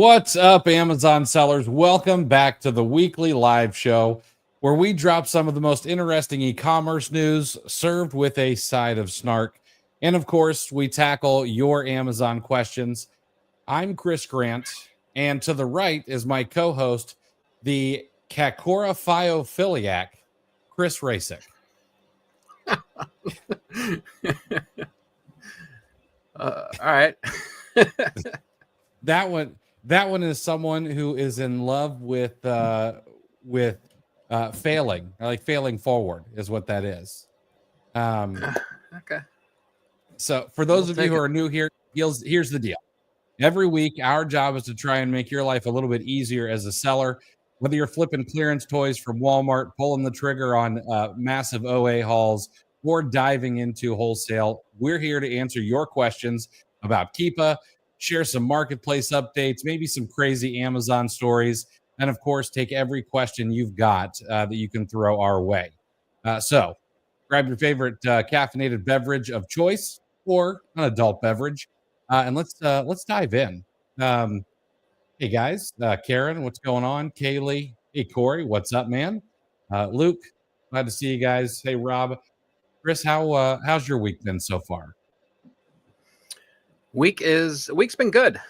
What's up, Amazon sellers? Welcome back to the weekly live show where we drop some of the most interesting e-commerce news served with a side of snark. And of course, we tackle your Amazon questions. I'm Chris Grant, and to the right is my co-host, the Cacorophilophiliac, Chris Rasick. All right. That one is someone who is in love with failing, like failing forward is what that is. Okay. So for those of you who are new here, here's the deal. Every week, our job is to try and make your life a little bit easier as a seller. Whether you're flipping clearance toys from Walmart, pulling the trigger on massive OA hauls, or diving into wholesale, we're here to answer your questions about Keepa, share some marketplace updates, maybe some crazy Amazon stories, and of course, take every question you've got that you can throw our way. So grab your favorite caffeinated beverage of choice or an adult beverage, and let's dive in. Hey guys, Karen, what's going on? Kaylee, hey Corey, what's up, man? Luke, glad to see you guys. Hey Rob, Chris, how's your week been so far? Week's been good.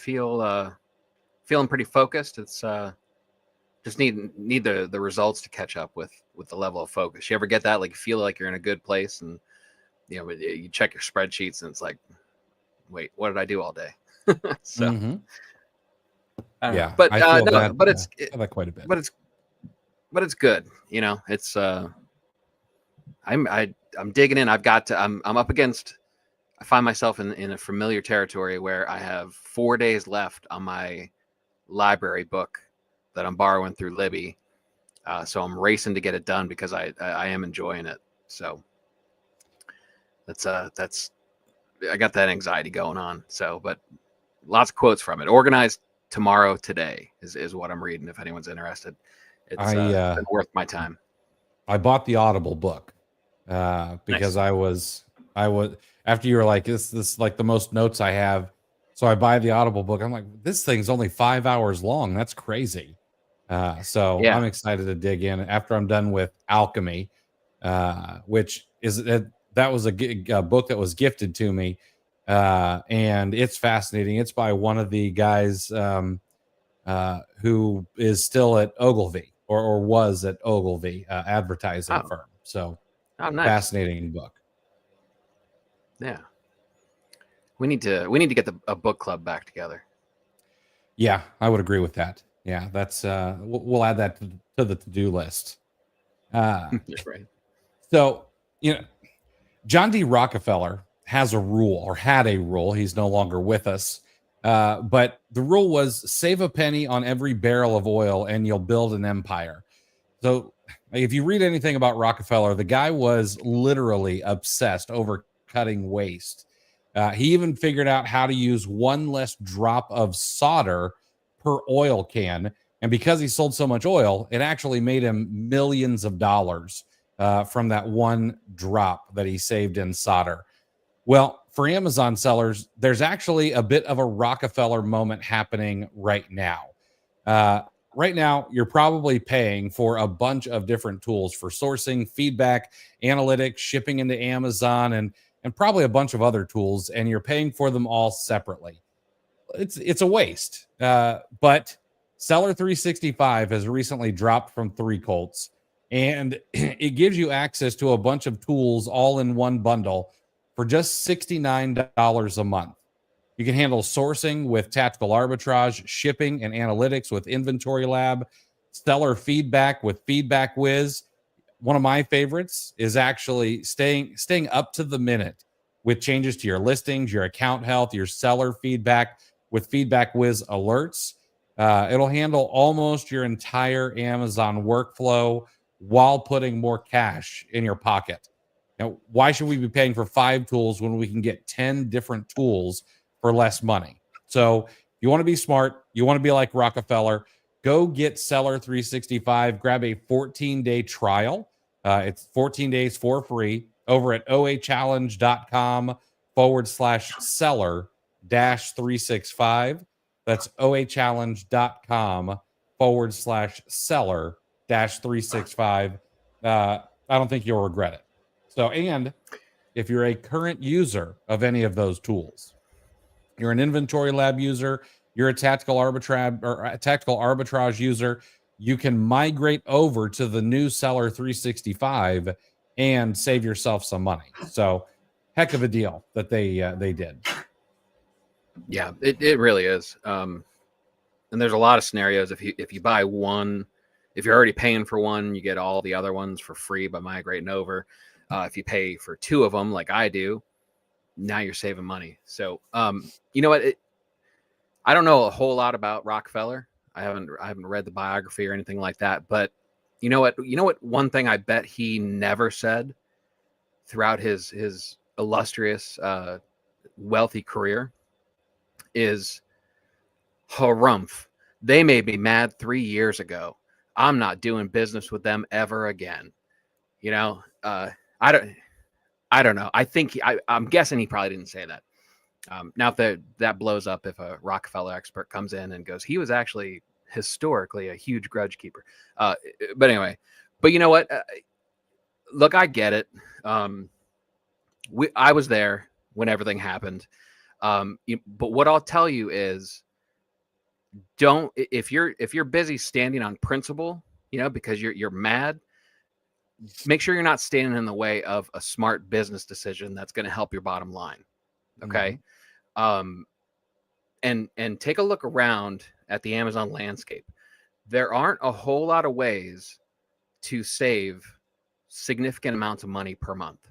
Feeling pretty focused. It's just need the results to catch up with the level of focus. You ever get that? Like you feel like you're in a good place, and you check your spreadsheets, and it's like, wait, what did I do all day? So yeah, but I feel that quite a bit. But it's good. It's I'm digging in. I'm up against. I find myself in a familiar territory where I have 4 days left on my library book that I'm borrowing through Libby. So I'm racing to get it done because I am enjoying it. So that's I got that anxiety going on. So, but lots of quotes from it. Organized tomorrow, today is what I'm reading. If anyone's interested, it's been worth my time. I bought the Audible book because Nice. I was after you were like this like the most notes I have. So I buy the Audible book. I'm like, this thing's only 5 hours long. That's crazy. So Yeah. I'm excited to dig in after I'm done with Alchemy, which is that was a book that was gifted to me. And it's fascinating. It's by one of the guys who is still at Ogilvy or was at Ogilvy advertising firm. So nice. Fascinating book. Yeah. We need to get a book club back together. Yeah, I would agree with that. Yeah, that's we'll add that to the to-do list. Right. So, John D. Rockefeller has a rule or had a rule. He's no longer with us. But the rule was save a penny on every barrel of oil and you'll build an empire. So if you read anything about Rockefeller, the guy was literally obsessed over cutting waste. He even figured out how to use one less drop of solder per oil can. And because he sold so much oil, it actually made him millions of dollars from that one drop that he saved in solder. Well, for Amazon sellers, there's actually a bit of a Rockefeller moment happening right now. Right now, you're probably paying for a bunch of different tools for sourcing, feedback, analytics, shipping into Amazon, and probably a bunch of other tools, and you're paying for them all separately. It's a waste. But Seller 365 has recently dropped from 3 Colts, and it gives you access to a bunch of tools all in one bundle for just $69 a month. You can handle sourcing with Tactical Arbitrage, shipping and analytics with Inventory Lab, seller feedback with Feedback Whiz. One of my favorites is actually staying up to the minute with changes to your listings, your account health, your seller feedback with Feedback Whiz alerts. It'll handle almost your entire Amazon workflow while putting more cash in your pocket. Now, why should we be paying for 5 tools when we can get 10 different tools for less money? So if you want to be smart, you want to be like Rockefeller, go get Seller 365, grab a 14-day trial. It's 14 days for free over at oachallenge.com/seller. ohchallenge-365. That's ohchallenge.com/seller-365. I don't think you'll regret it. So, and if you're a current user of any of those tools, you're an inventory lab user, you're a tactical arbitrage user, you can migrate over to the new Seller 365 and save yourself some money. So, heck of a deal that they did. Yeah, it really is. And there's a lot of scenarios. If you buy one, if you're already paying for one, you get all the other ones for free by migrating over. If you pay for two of them, like I do, now you're saving money. So, you know what? I don't know a whole lot about Rockefeller. I haven't read the biography or anything like that. But you know what? One thing I bet he never said throughout his illustrious, wealthy career is, harumph. They made me mad 3 years ago. I'm not doing business with them ever again. You know, I don't know. I think I'm guessing he probably didn't say that. Now, if that blows up, if a Rockefeller expert comes in and goes, he was actually historically a huge grudge keeper. But anyway, but you know what? Look, I get it. I was there when everything happened. But what I'll tell you is, if you're busy standing on principle, you know, because you're mad, make sure you're not standing in the way of a smart business decision that's going to help your bottom line. Okay. And take a look around at the Amazon landscape. There aren't a whole lot of ways to save significant amounts of money per month,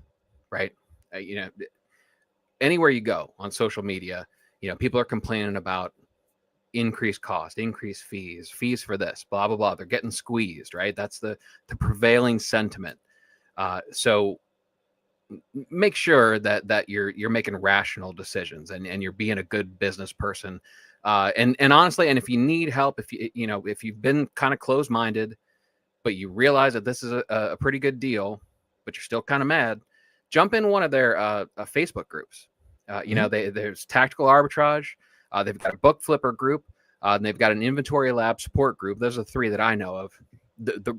right? You know, anywhere you go on social media, you know, people are complaining about increased cost, increased fees for this, blah, blah, blah. They're getting squeezed, right? That's the prevailing sentiment. So make sure that you're making rational decisions and you're being a good business person. And honestly, and if you need help, if you've been kind of closed-minded, but you realize that this is a pretty good deal, but you're still kind of mad, jump in one of their Facebook groups. You know, there's Tactical Arbitrage. They've got a book flipper group. And they've got an inventory lab support group. Those are the three that I know of.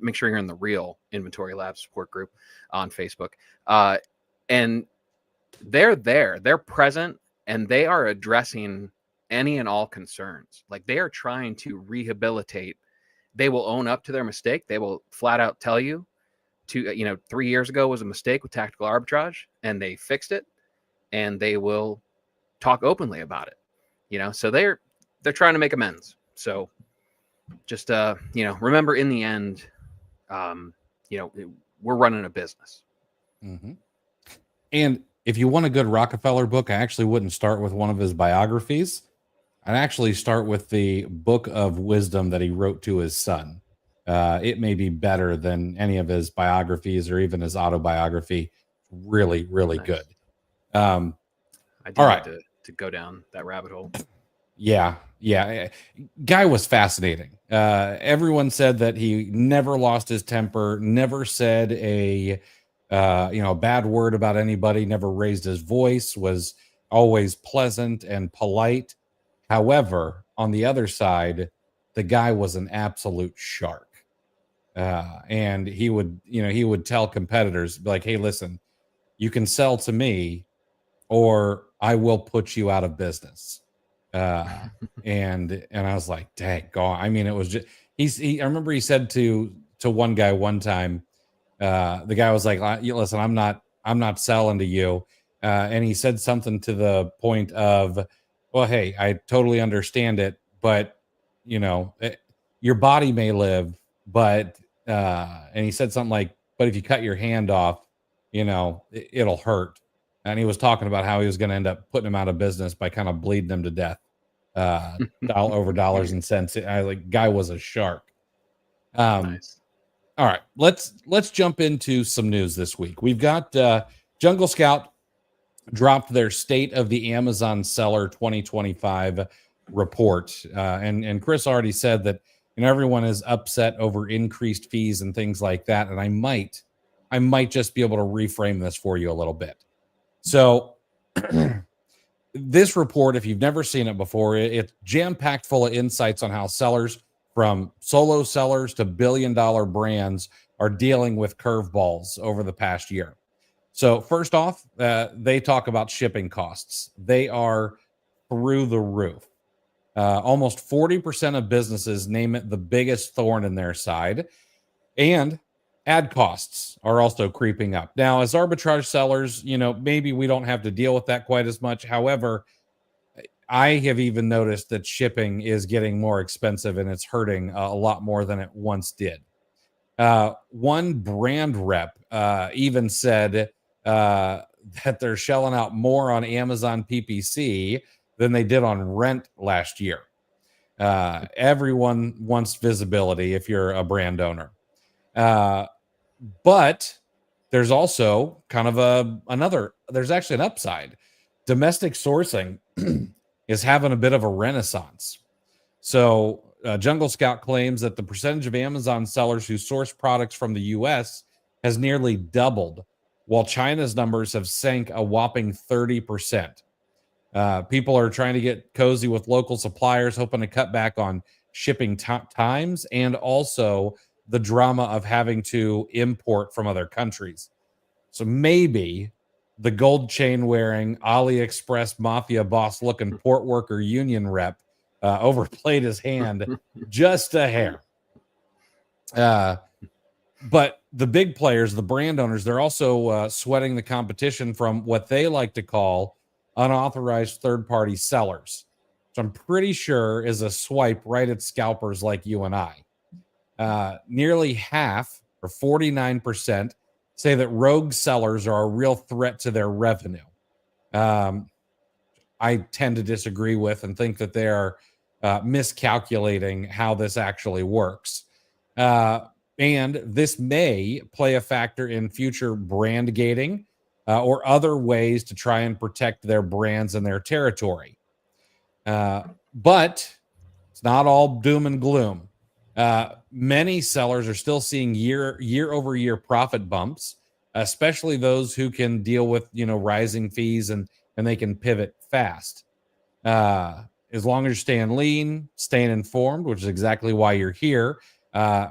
Make sure you're in the real inventory lab support group on Facebook. And they're there. They're present, and they are addressing any and all concerns. Like, they are trying to rehabilitate. They will own up to their mistake. They will flat out tell you 3 years ago was a mistake with Tactical Arbitrage, and they fixed it, and they will talk openly about it. You know, so they're trying to make amends. So just, remember, in the end, we're running a business. Mm-hmm. And if you want a good Rockefeller book, I actually wouldn't start with one of his biographies. I'd actually start with the book of wisdom that he wrote to his son. It may be better than any of his biographies or even his autobiography. Really, really nice. Good. I do all right. To go down that rabbit hole. Yeah. Guy was fascinating. Everyone said that he never lost his temper, never said a bad word about anybody, never raised his voice, was always pleasant and polite. However, on the other side, the guy was an absolute shark. And he would tell competitors, like, hey, listen, you can sell to me or I will put you out of business. And I was like, dang, God. I mean, it was just, I remember he said to one guy one time, the guy was like, listen, I'm not selling to you. And he said something to the point of, well, hey, I totally understand it, but your body may live, but, and he said something like, but if you cut your hand off, it'll hurt. And he was talking about how he was going to end up putting him out of business by kind of bleeding him to death, over dollars and cents. Guy was a shark. Nice. All right, let's jump into some news this week. We've got Jungle Scout dropped their State of the Amazon Seller 2025 report, and Chris already said that everyone is upset over increased fees and things like that. And I might just be able to reframe this for you a little bit. So this report, if you've never seen it before, it's jam-packed full of insights on how sellers, from solo sellers to billion-dollar brands, are dealing with curveballs over the past year. So first off, they talk about shipping costs. They are through the roof. Almost 40% of businesses name it the biggest thorn in their side. And ad costs are also creeping up. Now, as arbitrage sellers, maybe we don't have to deal with that quite as much. However, I have even noticed that shipping is getting more expensive, and it's hurting a lot more than it once did. One brand rep even said that they're shelling out more on Amazon PPC than they did on rent last year. Everyone wants visibility if you're a brand owner. But there's also kind of there's actually an upside. Domestic sourcing is having a bit of a renaissance. So Jungle Scout claims that the percentage of Amazon sellers who source products from the US has nearly doubled, while China's numbers have sank a whopping 30%. People are trying to get cozy with local suppliers, hoping to cut back on shipping times and also the drama of having to import from other countries. So maybe the gold chain wearing AliExpress mafia boss looking port worker union rep overplayed his hand just a hair. But the big players, the brand owners, they're also sweating the competition from what they like to call unauthorized third-party sellers, which I'm pretty sure is a swipe right at scalpers like you and I. Nearly half, or 49%, say that rogue sellers are a real threat to their revenue. I tend to disagree with and think that they are miscalculating how this actually works. And this may play a factor in future brand gating or other ways to try and protect their brands and their territory. But it's not all doom and gloom. Many sellers are still seeing year over year profit bumps, especially those who can deal with rising fees and they can pivot fast. As long as you're staying lean, staying informed, which is exactly why you're here.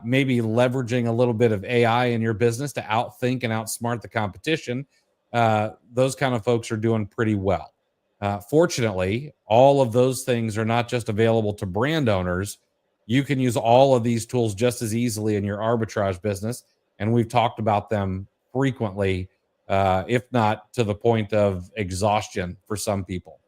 Maybe leveraging a little bit of AI in your business to outthink and outsmart the competition. Those kind of folks are doing pretty well. Fortunately, all of those things are not just available to brand owners. You can use all of these tools just as easily in your arbitrage business. And we've talked about them frequently, if not to the point of exhaustion for some people.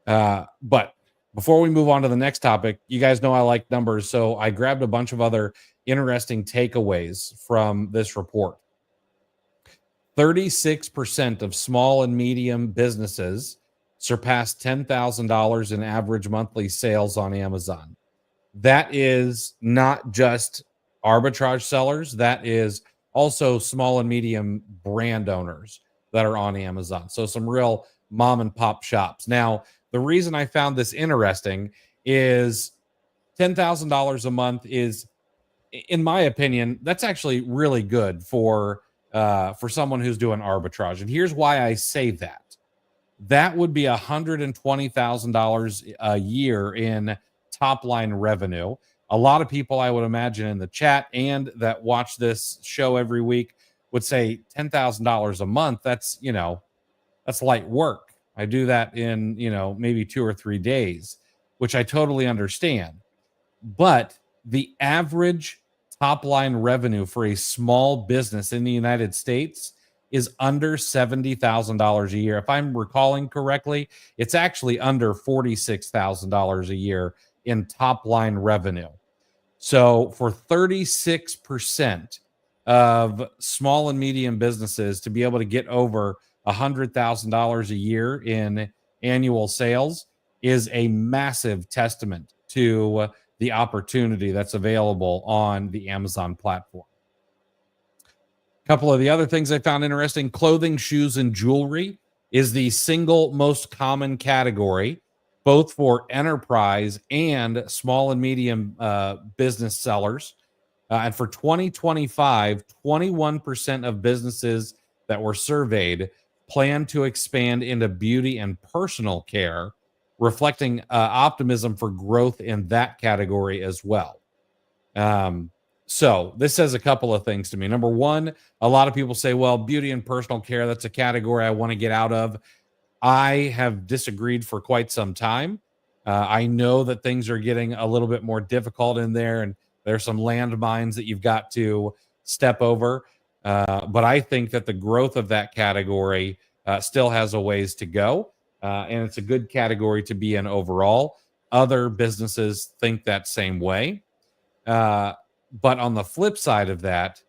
But before we move on to the next topic, you guys know I like numbers. So I grabbed a bunch of other interesting takeaways from this report. 36% of small and medium businesses surpassed $10,000 in average monthly sales on Amazon. That is not just arbitrage sellers. That is also small and medium brand owners that are on Amazon. So some real mom and pop shops. Now, the reason I found this interesting is $10,000 a month is, in my opinion, that's actually really good for someone who's doing arbitrage. And here's why I say that. That would be $120,000 a year in top line revenue. A lot of people, I would imagine, in the chat and that watch this show every week would say $10,000 a month. That's light work. I do that in, maybe 2 or 3 days, which I totally understand. But the average top line revenue for a small business in the United States is under $70,000 a year. If I'm recalling correctly, it's actually under $46,000 a year in top line revenue. So for 36% of small and medium businesses to be able to get over $100,000 a year in annual sales is a massive testament to the opportunity that's available on the Amazon platform. A couple of the other things I found interesting: clothing, shoes, and jewelry is the single most common category, both for enterprise and small and medium business sellers. And for 2025, 21% of businesses that were surveyed plan to expand into beauty and personal care, reflecting optimism for growth in that category as well. So this says a couple of things to me. Number one, a lot of people say, well, beauty and personal care, that's a category I want to get out of. I have disagreed for quite some time. I know that things are getting a little bit more difficult in there, and there's some landmines that you've got to step over. But I think that the growth of that category still has a ways to go, and it's a good category to be in overall. Other businesses think that same way. But on the flip side of that,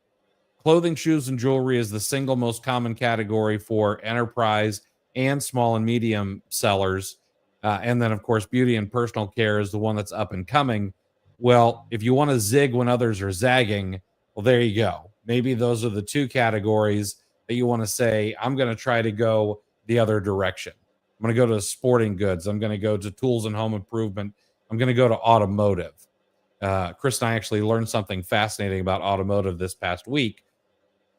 clothing, shoes, and jewelry is the single most common category for enterprise and small and medium sellers. And then, of course, beauty and personal care is the one that's up and coming. Well, if you want to zig when others are zagging, well, there you go. Maybe those are the two categories that you want to say, I'm going to try to go the other direction. I'm going to go to sporting goods. I'm going to go to tools and home improvement. I'm going to go to automotive. Chris and I actually learned something fascinating about automotive this past week,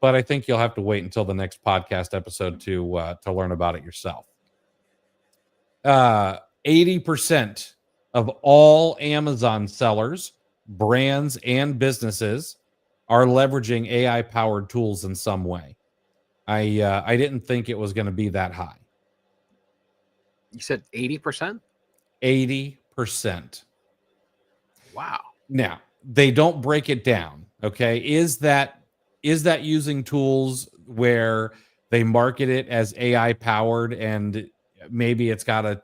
but I think you'll have to wait until the next podcast episode to learn about it yourself. 80% of all Amazon sellers, brands, and businesses are leveraging AI-powered tools in some way. I didn't think it was going to be that high. You said 80%? 80%. Wow. Now, they don't break it down, okay? Is that using tools where they market it as AI powered and maybe it's got a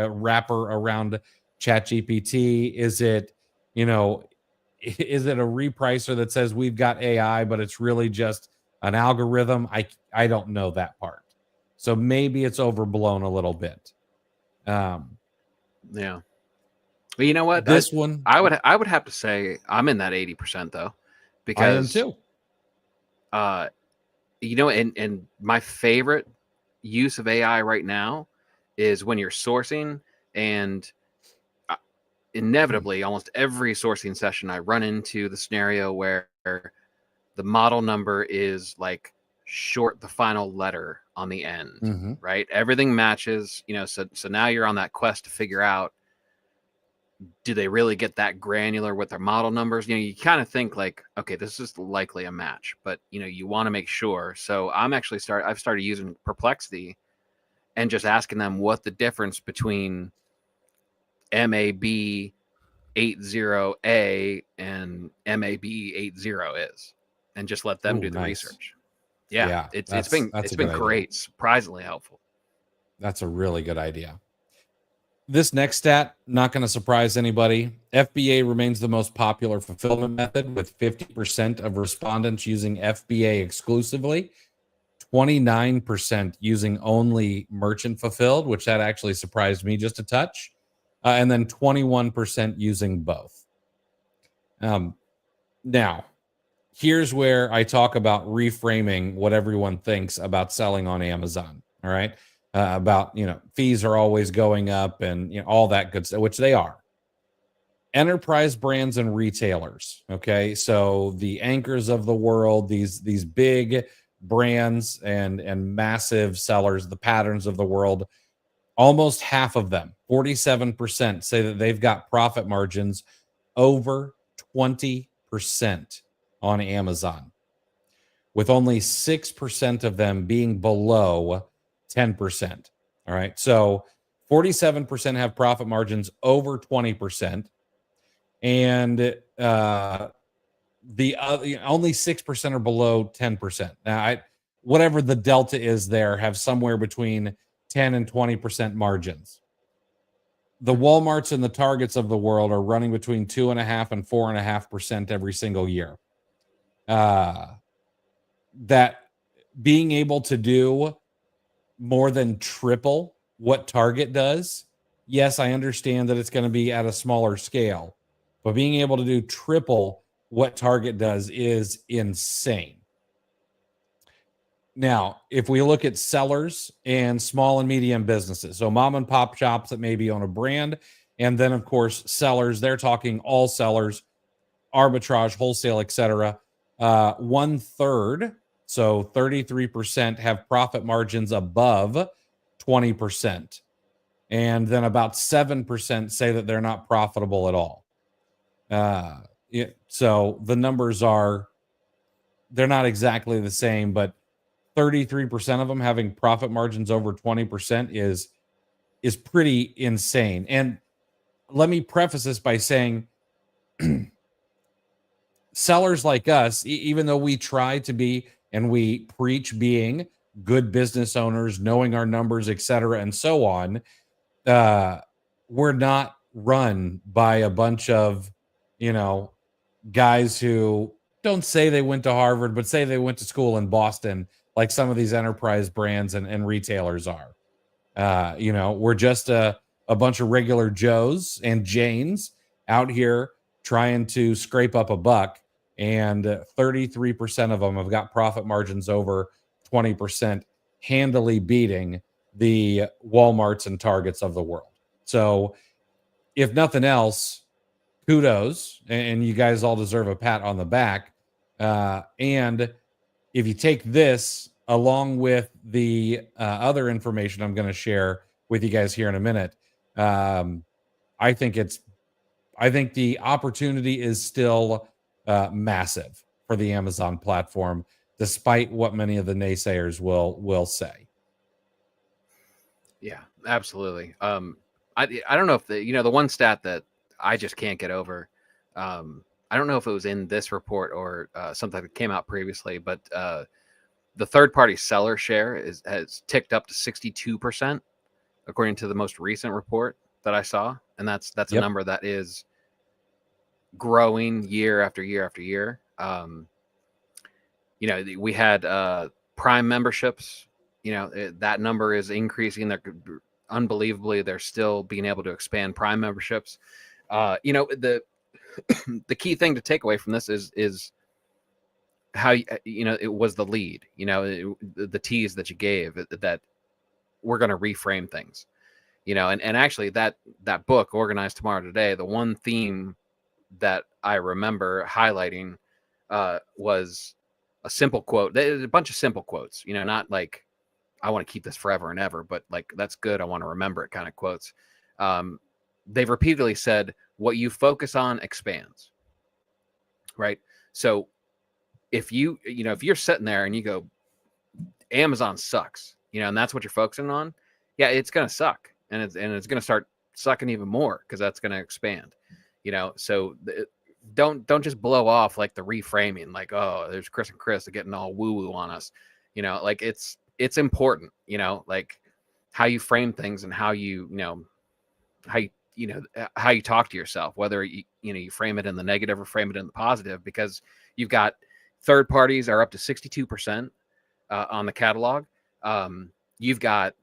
wrapper around ChatGPT? Is it, is it a repricer that says we've got AI, but it's really just an algorithm? I don't know that part. So maybe it's overblown a little bit. Yeah. But you know what? I would have to say I'm in that 80% though, because I am too. And my favorite use of AI right now is when you're sourcing, and inevitably almost every sourcing session I run into the scenario where the model number is like short the final letter on the end, right? Everything matches, so now you're on that quest to figure out, do they really get that granular with their model numbers? You kind of think like, okay, this is likely a match, but you want to make sure. So I've started using Perplexity and just asking them what the difference between MAB 80A and MAB 80 is, and just let them do the research. Yeah, it's been great, surprisingly helpful. That's a really good idea. This next stat, not going to surprise anybody. FBA remains the most popular fulfillment method, with 50% of respondents using FBA exclusively, 29% using only merchant fulfilled, which that actually surprised me just a touch, and then 21% using both. Now, here's where I talk about reframing what everyone thinks about selling on Amazon. All right. About, fees are always going up and all that good stuff, which they are. Enterprise brands and retailers. Okay. So the anchors of the world, these big brands and massive sellers, the patterns of the world, almost half of them, 47%, say that they've got profit margins over 20% on Amazon, with only 6% of them being below 10%. All right. So 47% have profit margins over 20%. And the only 6% are below 10%. Now, whatever the delta is there, have somewhere between 10 and 20% margins. The Walmarts and the Targets of the world are running between 2.5% and 4.5% every single year. That being able to do more than triple what Target does, yes, I understand that it's going to be at a smaller scale, but being able to do triple what Target does is insane. Now, if we look at sellers and small and medium businesses, so mom and pop shops that maybe own a brand, and then of course sellers, they're talking all sellers, arbitrage, wholesale, etc. 1/3 So 33% have profit margins above 20%. And then about 7% say that they're not profitable at all. So the numbers they're not exactly the same, but 33% of them having profit margins over 20% is pretty insane. And let me preface this by saying sellers like us, even though we try to be and we preach being good business owners, knowing our numbers, et cetera, and so on, we're not run by a bunch of, guys who don't say they went to Harvard, but say they went to school in Boston, like some of these enterprise brands and retailers are. We're just a bunch of regular Joes and Janes out here trying to scrape up a buck, and 33% of them have got profit margins over 20%, handily beating the Walmarts and Targets of the world. So, if nothing else, kudos, and you guys all deserve a pat on the back. And if you take this along with the other information I'm going to share with you guys here in a minute, I think the opportunity is still massive for the Amazon platform, despite what many of the naysayers will say. Yeah, absolutely. I don't know if the one stat that I just can't get over. I don't know if it was in this report or something that came out previously, but the third-party seller share has ticked up to 62%, according to the most recent report that I saw, and that's a number that is growing year after year after year. We had Prime memberships. That number is increasing. They're unbelievably. They're still being able to expand Prime memberships. The key thing to take away from this is how it was the lead. The tease that you gave that we're going to reframe things. And actually that book, Organized Tomorrow Today, the one theme that I remember highlighting was a simple quote. There's a bunch of simple quotes, not like I want to keep this forever and ever, but like, that's good, I want to remember it kind of quotes. They've repeatedly said, what you focus on expands, right? So if you're sitting there and you go, Amazon sucks, and that's what you're focusing on, yeah, it's going to suck. And it's going to start sucking even more because that's going to expand, so don't just blow off like the reframing, like, oh, there's Chris and Chris getting all woo woo on us, like it's important, like how you frame things and how you talk to yourself, whether you frame it in the negative or frame it in the positive, because you've got third parties are up to 62% on the catalog. You've got,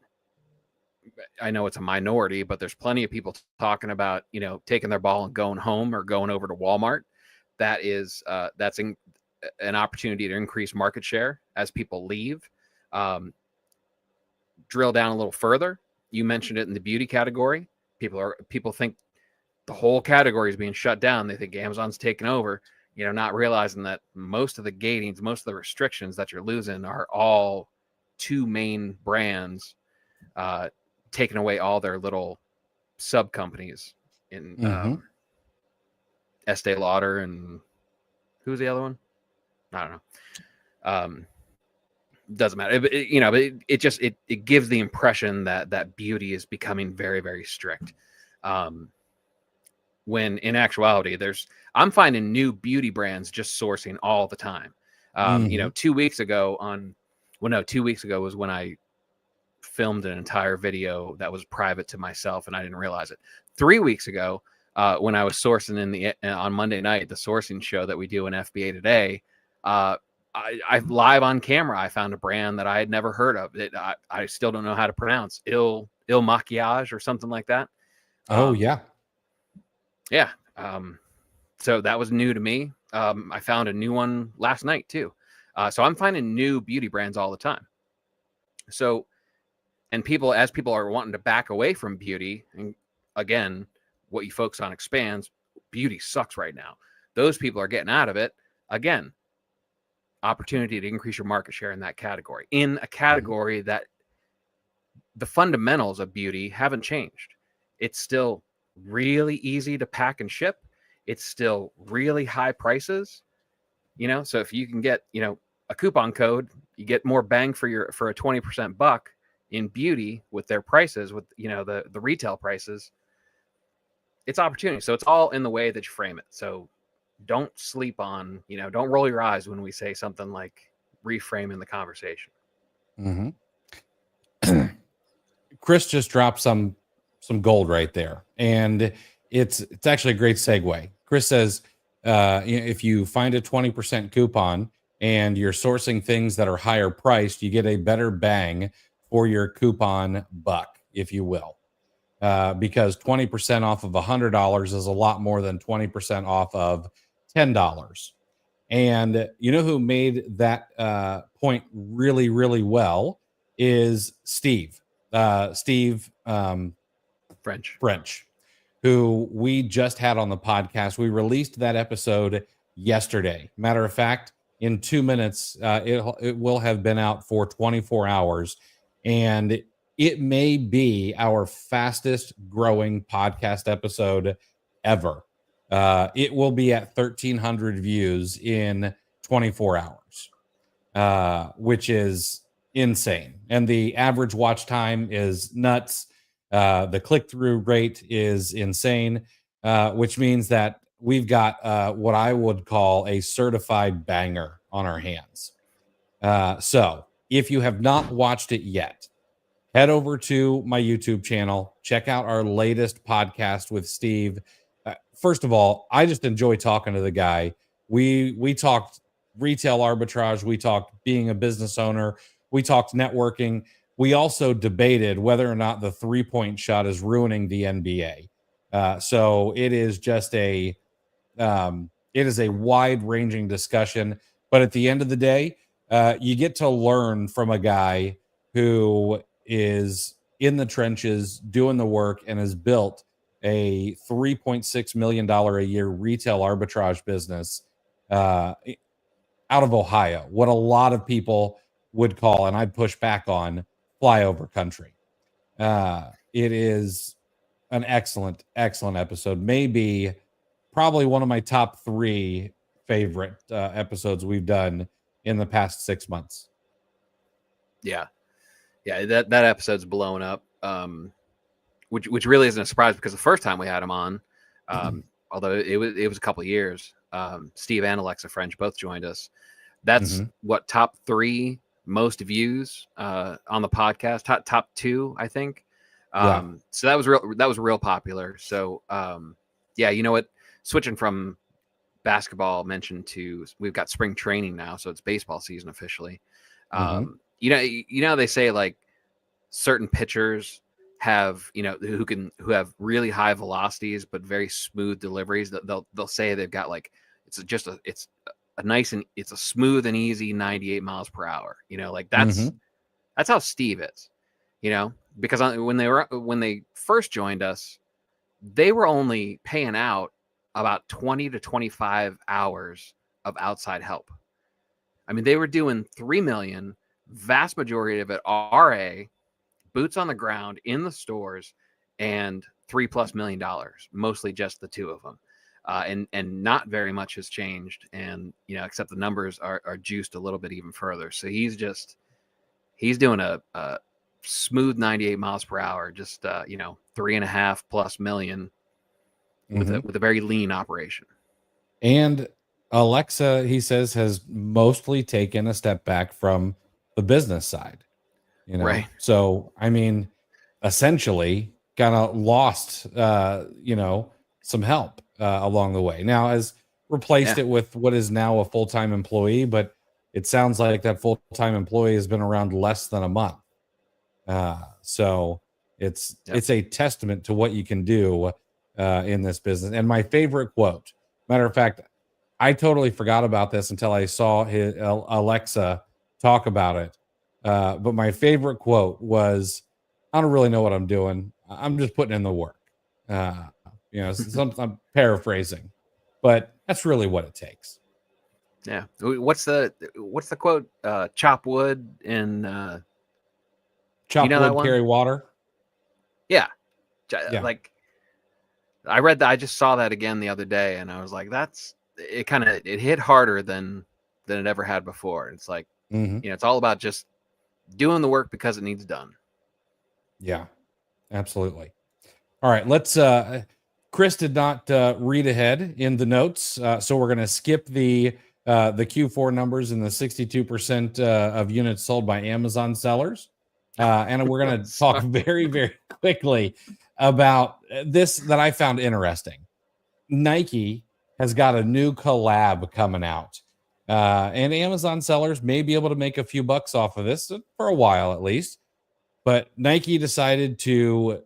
I know it's a minority, but there's plenty of people talking about, taking their ball and going home or going over to Walmart. That's an opportunity to increase market share as people leave. Drill down a little further. You mentioned it in the beauty category. People think the whole category is being shut down. They think Amazon's taking over, not realizing that most of the gatings, most of the restrictions that you're losing are all two main brands, taking away all their little sub companies in Estee Lauder, and who's the other one? I don't know. Doesn't matter. It gives the impression that beauty is becoming very, very strict. When in actuality, I'm finding new beauty brands just sourcing all the time. 2 weeks ago was when I filmed an entire video that was private to myself and I didn't realize it. 3 weeks ago, when I was sourcing on Monday night, the sourcing show that we do in FBA today, I live on camera, I found a brand that I had never heard of. I still don't know how to pronounce. Il Maquillage or something like that. Yeah. So that was new to me. I found a new one last night too. So I'm finding new beauty brands all the time. So, and as people are wanting to back away from beauty, and again, what you focus on expands. Beauty sucks right now. Those people are getting out of it. Again, opportunity to increase your market share in that category, in a category that the fundamentals of beauty haven't changed. It's still really easy to pack and ship. It's still really high prices, so if you can get, a coupon code, you get more bang for a 20% buck in beauty with their prices, with, the retail prices. It's opportunity. So it's all in the way that you frame it. So don't sleep on, don't roll your eyes when we say something like reframing the conversation. Mm-hmm. Chris just dropped some gold right there, and it's actually a great segue. Chris says, if you find a 20% coupon and you're sourcing things that are higher priced, you get a better bang for your coupon buck, if you will, because 20% off of $100 is a lot more than 20% off of $10. And you know who made that point really, really well is Steve. Steve French, who we just had on the podcast. We released that episode yesterday. Matter of fact, in 2 minutes, it will have been out for 24 hours. And it may be our fastest growing podcast episode ever. It will be at 1,300 views in 24 hours, which is insane. And the average watch time is nuts. The click-through rate is insane, which means that we've got what I would call a certified banger on our hands. So if you have not watched it yet, head over to my YouTube channel. Check out our latest podcast with Steve. First of all, I just enjoy talking to the guy. We talked retail arbitrage. We talked being a business owner. We talked networking. We also debated whether or not the 3-point shot is ruining the NBA. So it is just it is a wide-ranging discussion. But at the end of the day, you get to learn from a guy who is in the trenches doing the work and has built a $3.6 million a year retail arbitrage business out of Ohio, what a lot of people would call, and I'd push back on, flyover country. It is an excellent episode. Maybe probably one of my top 3 favorite episodes we've done in the past 6 months. Yeah, that episode's blown up, which really isn't a surprise, because the first time we had him on, although it was a couple of years, Steve and Alexa French both joined us. That's what, top 3 most views on the podcast, top 2, I think. So that was real popular. So yeah, you know what, switching from basketball mentioned to, we've got spring training now, so it's baseball season officially. You know they say, like, certain pitchers have, who have really high velocities but very smooth deliveries, that they'll say they've got, like, it's a smooth and easy 98 miles per hour. Like, that's how Steve is. Because when they first joined us, they were only paying out about 20 to 25 hours of outside help. I mean, they were doing 3 million, vast majority of it RA, boots on the ground in the stores, and $3+ million, mostly just the 2 of them. And not very much has changed, and except the numbers are juiced a little bit even further. So he's doing a smooth 98 miles per hour, just 3.5+ million with a very lean operation. And Alexa, he says, has mostly taken a step back from the business side. Right. So I mean, essentially, kind of lost some help along the way. Now has replaced it with what is now a full-time employee, but it sounds like that full-time employee has been around less than a month. So it's a testament to what you can do in this business. And my favorite quote, matter of fact, I totally forgot about this until I saw Alexa talk about it. But my favorite quote was, "I don't really know what I'm doing. I'm just putting in the work." I'm paraphrasing, but that's really what it takes. Yeah. What's the quote? Chop wood and do you Chop know that wood, one? carry water. Yeah. Yeah. Like I read that. I just saw that again the other day, and I was like, that's it. It hit harder than it ever had before. It's like, Hmm. it's all about just doing the work because it needs done. Yeah, absolutely. All right, let's Chris did not read ahead in the notes, so we're going to skip the Q4 numbers and the 62% of units sold by Amazon sellers, and we're going to talk Sorry. very, very quickly about this that I found interesting. Nike has got a new collab coming out, and Amazon sellers may be able to make a few bucks off of this for a while at least. But Nike decided to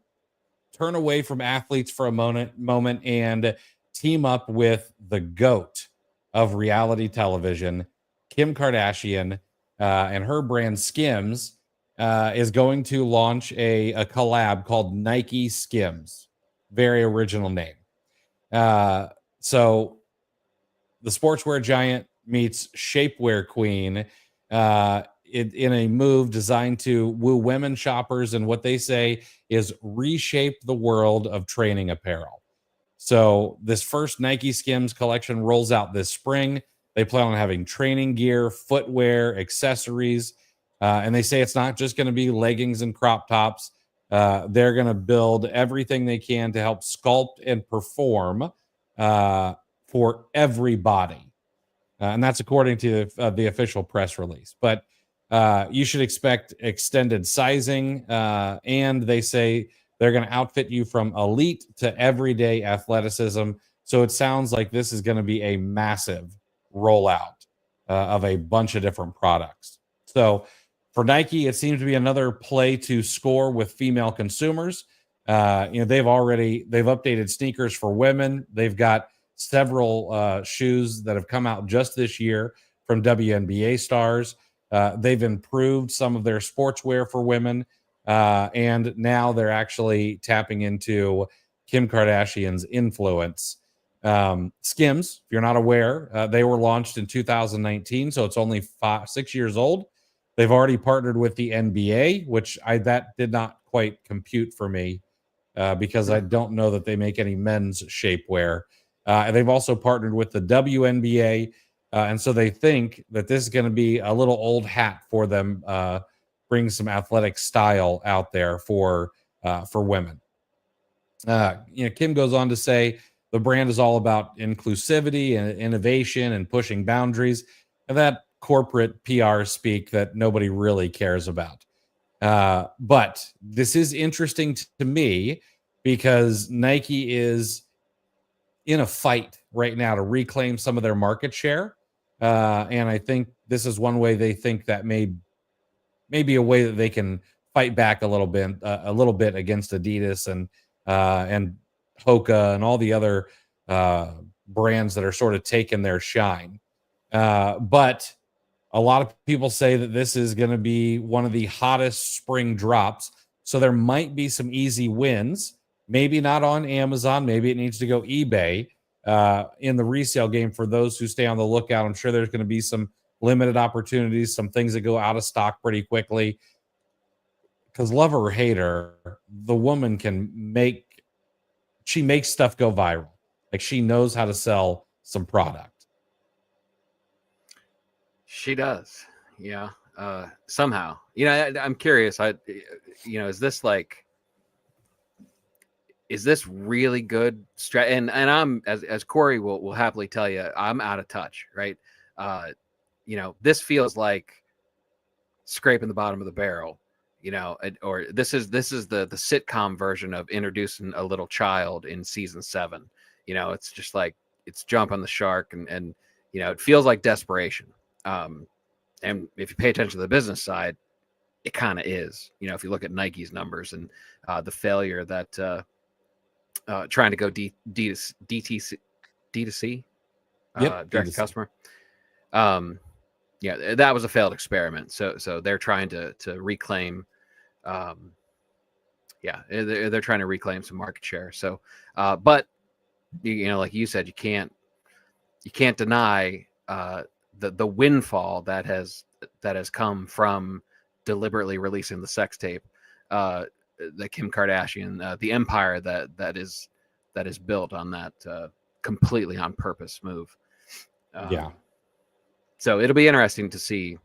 turn away from athletes for a moment and team up with the GOAT of reality television, Kim Kardashian, and her brand Skims is going to launch a collab called Nike Skims. Very original name. Uh, so the sportswear giant meets shapewear queen in a move designed to woo women shoppers and what they say is reshape the world of training apparel. So this first Nike Skims collection rolls out this spring. They plan on having training gear, footwear, accessories, and they say it's not just going to be leggings and crop tops. They're going to build everything they can to help sculpt and perform for everybody, and that's according to the official press release. But you should expect extended sizing, and they say they're going to outfit you from elite to everyday athleticism. So it sounds like this is going to be a massive rollout of a bunch of different products. So for Nike, it seems to be another play to score with female consumers. They've updated sneakers for women. They've got several shoes that have come out just this year from WNBA stars. They've improved some of their sportswear for women, and now they're actually tapping into Kim Kardashian's influence. Skims, if you're not aware, they were launched in 2019, so it's only 6 years old. They've already partnered with the NBA, which that did not quite compute for me because I don't know that they make any men's shapewear. They've also partnered with the WNBA, and so they think that this is going to be a little old hat for them, bring some athletic style out there for women. Kim goes on to say the brand is all about inclusivity and innovation and pushing boundaries, and that corporate PR speak that nobody really cares about. But this is interesting to me because Nike is in a fight right now to reclaim some of their market share. And I think this is one way they think that may be a way that they can fight back a little bit against Adidas and Hoka and all the other uh, brands that are sort of taking their shine. But a lot of people say that this is going to be one of the hottest spring drops. So there might be some easy wins. Maybe not on Amazon. Maybe it needs to go eBay in the resale game for those who stay on the lookout. I'm sure there's going to be some limited opportunities, some things that go out of stock pretty quickly. Because love her or hate her, the woman she makes stuff go viral. Like she knows how to sell some product. She does. Yeah. Somehow, I'm curious. Is this really good and I'm as Corey will happily tell you, I'm out of touch, right? This feels like scraping the bottom of the barrel, or this is the sitcom version of introducing a little child in season 7. It's just like it's jumping the shark and it feels like desperation. And if you pay attention to the business side, it kind of is. If you look at Nike's numbers and the failure that trying to go D2C, Yep. direct to customer. Yeah, that was a failed experiment. So they're trying to reclaim. They're trying to reclaim some market share. So, but like you said, you can't deny the windfall that has come from deliberately releasing the sex tape, the Kim Kardashian, the empire that is built on that completely on purpose move. Yeah. So it'll be interesting to see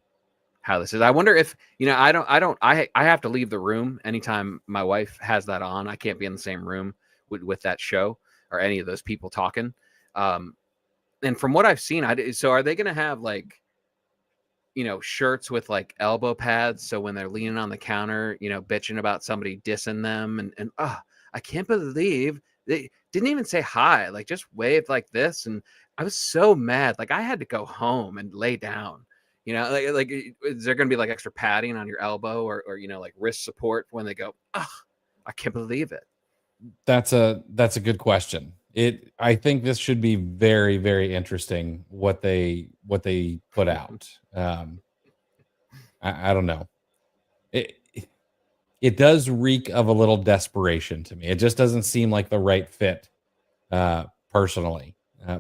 how this is. I wonder if, I have to leave the room anytime my wife has that on. I can't be in the same room with that show or any of those people talking. And from what I've seen, so are they going to have like, shirts with like elbow pads? So when they're leaning on the counter, bitching about somebody dissing them and I can't believe they didn't even say hi, like just waved like this. And I was so mad. Like I had to go home and lay down, like is there going to be like extra padding on your elbow or like wrist support when they go, I can't believe it. That's a good question. I think this should be very, very interesting what they put out. I don't know. It does reek of a little desperation to me. It just doesn't seem like the right fit, personally.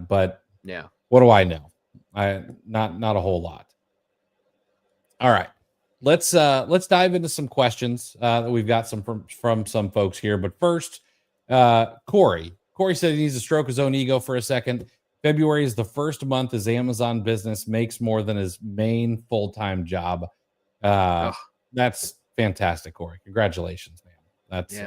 But yeah, what do I know? Not a whole lot. All right, let's dive into some questions that we've got from some folks here. But first, Corey said he needs to stroke his own ego for a second. February is the first month his Amazon business makes more than his main full-time job. That's fantastic, Corey. Congratulations, man. That's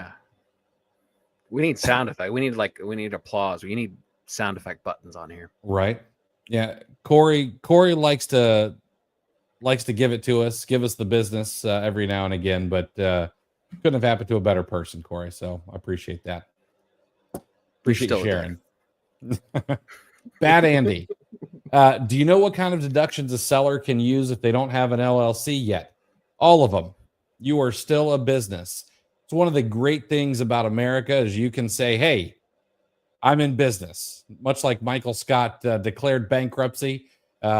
we need sound effect. We need applause. We need sound effect buttons on here. Right. Yeah. Corey likes to give it to us, give us the business every now and again, but couldn't have happened to a better person, Corey. So I appreciate that. Appreciate you sharing. Bad Andy. Do you know what kind of deductions a seller can use if they don't have an LLC yet? All of them. You are still a business. It's one of the great things about America is you can say, hey, I'm in business. Much like Michael Scott declared bankruptcy,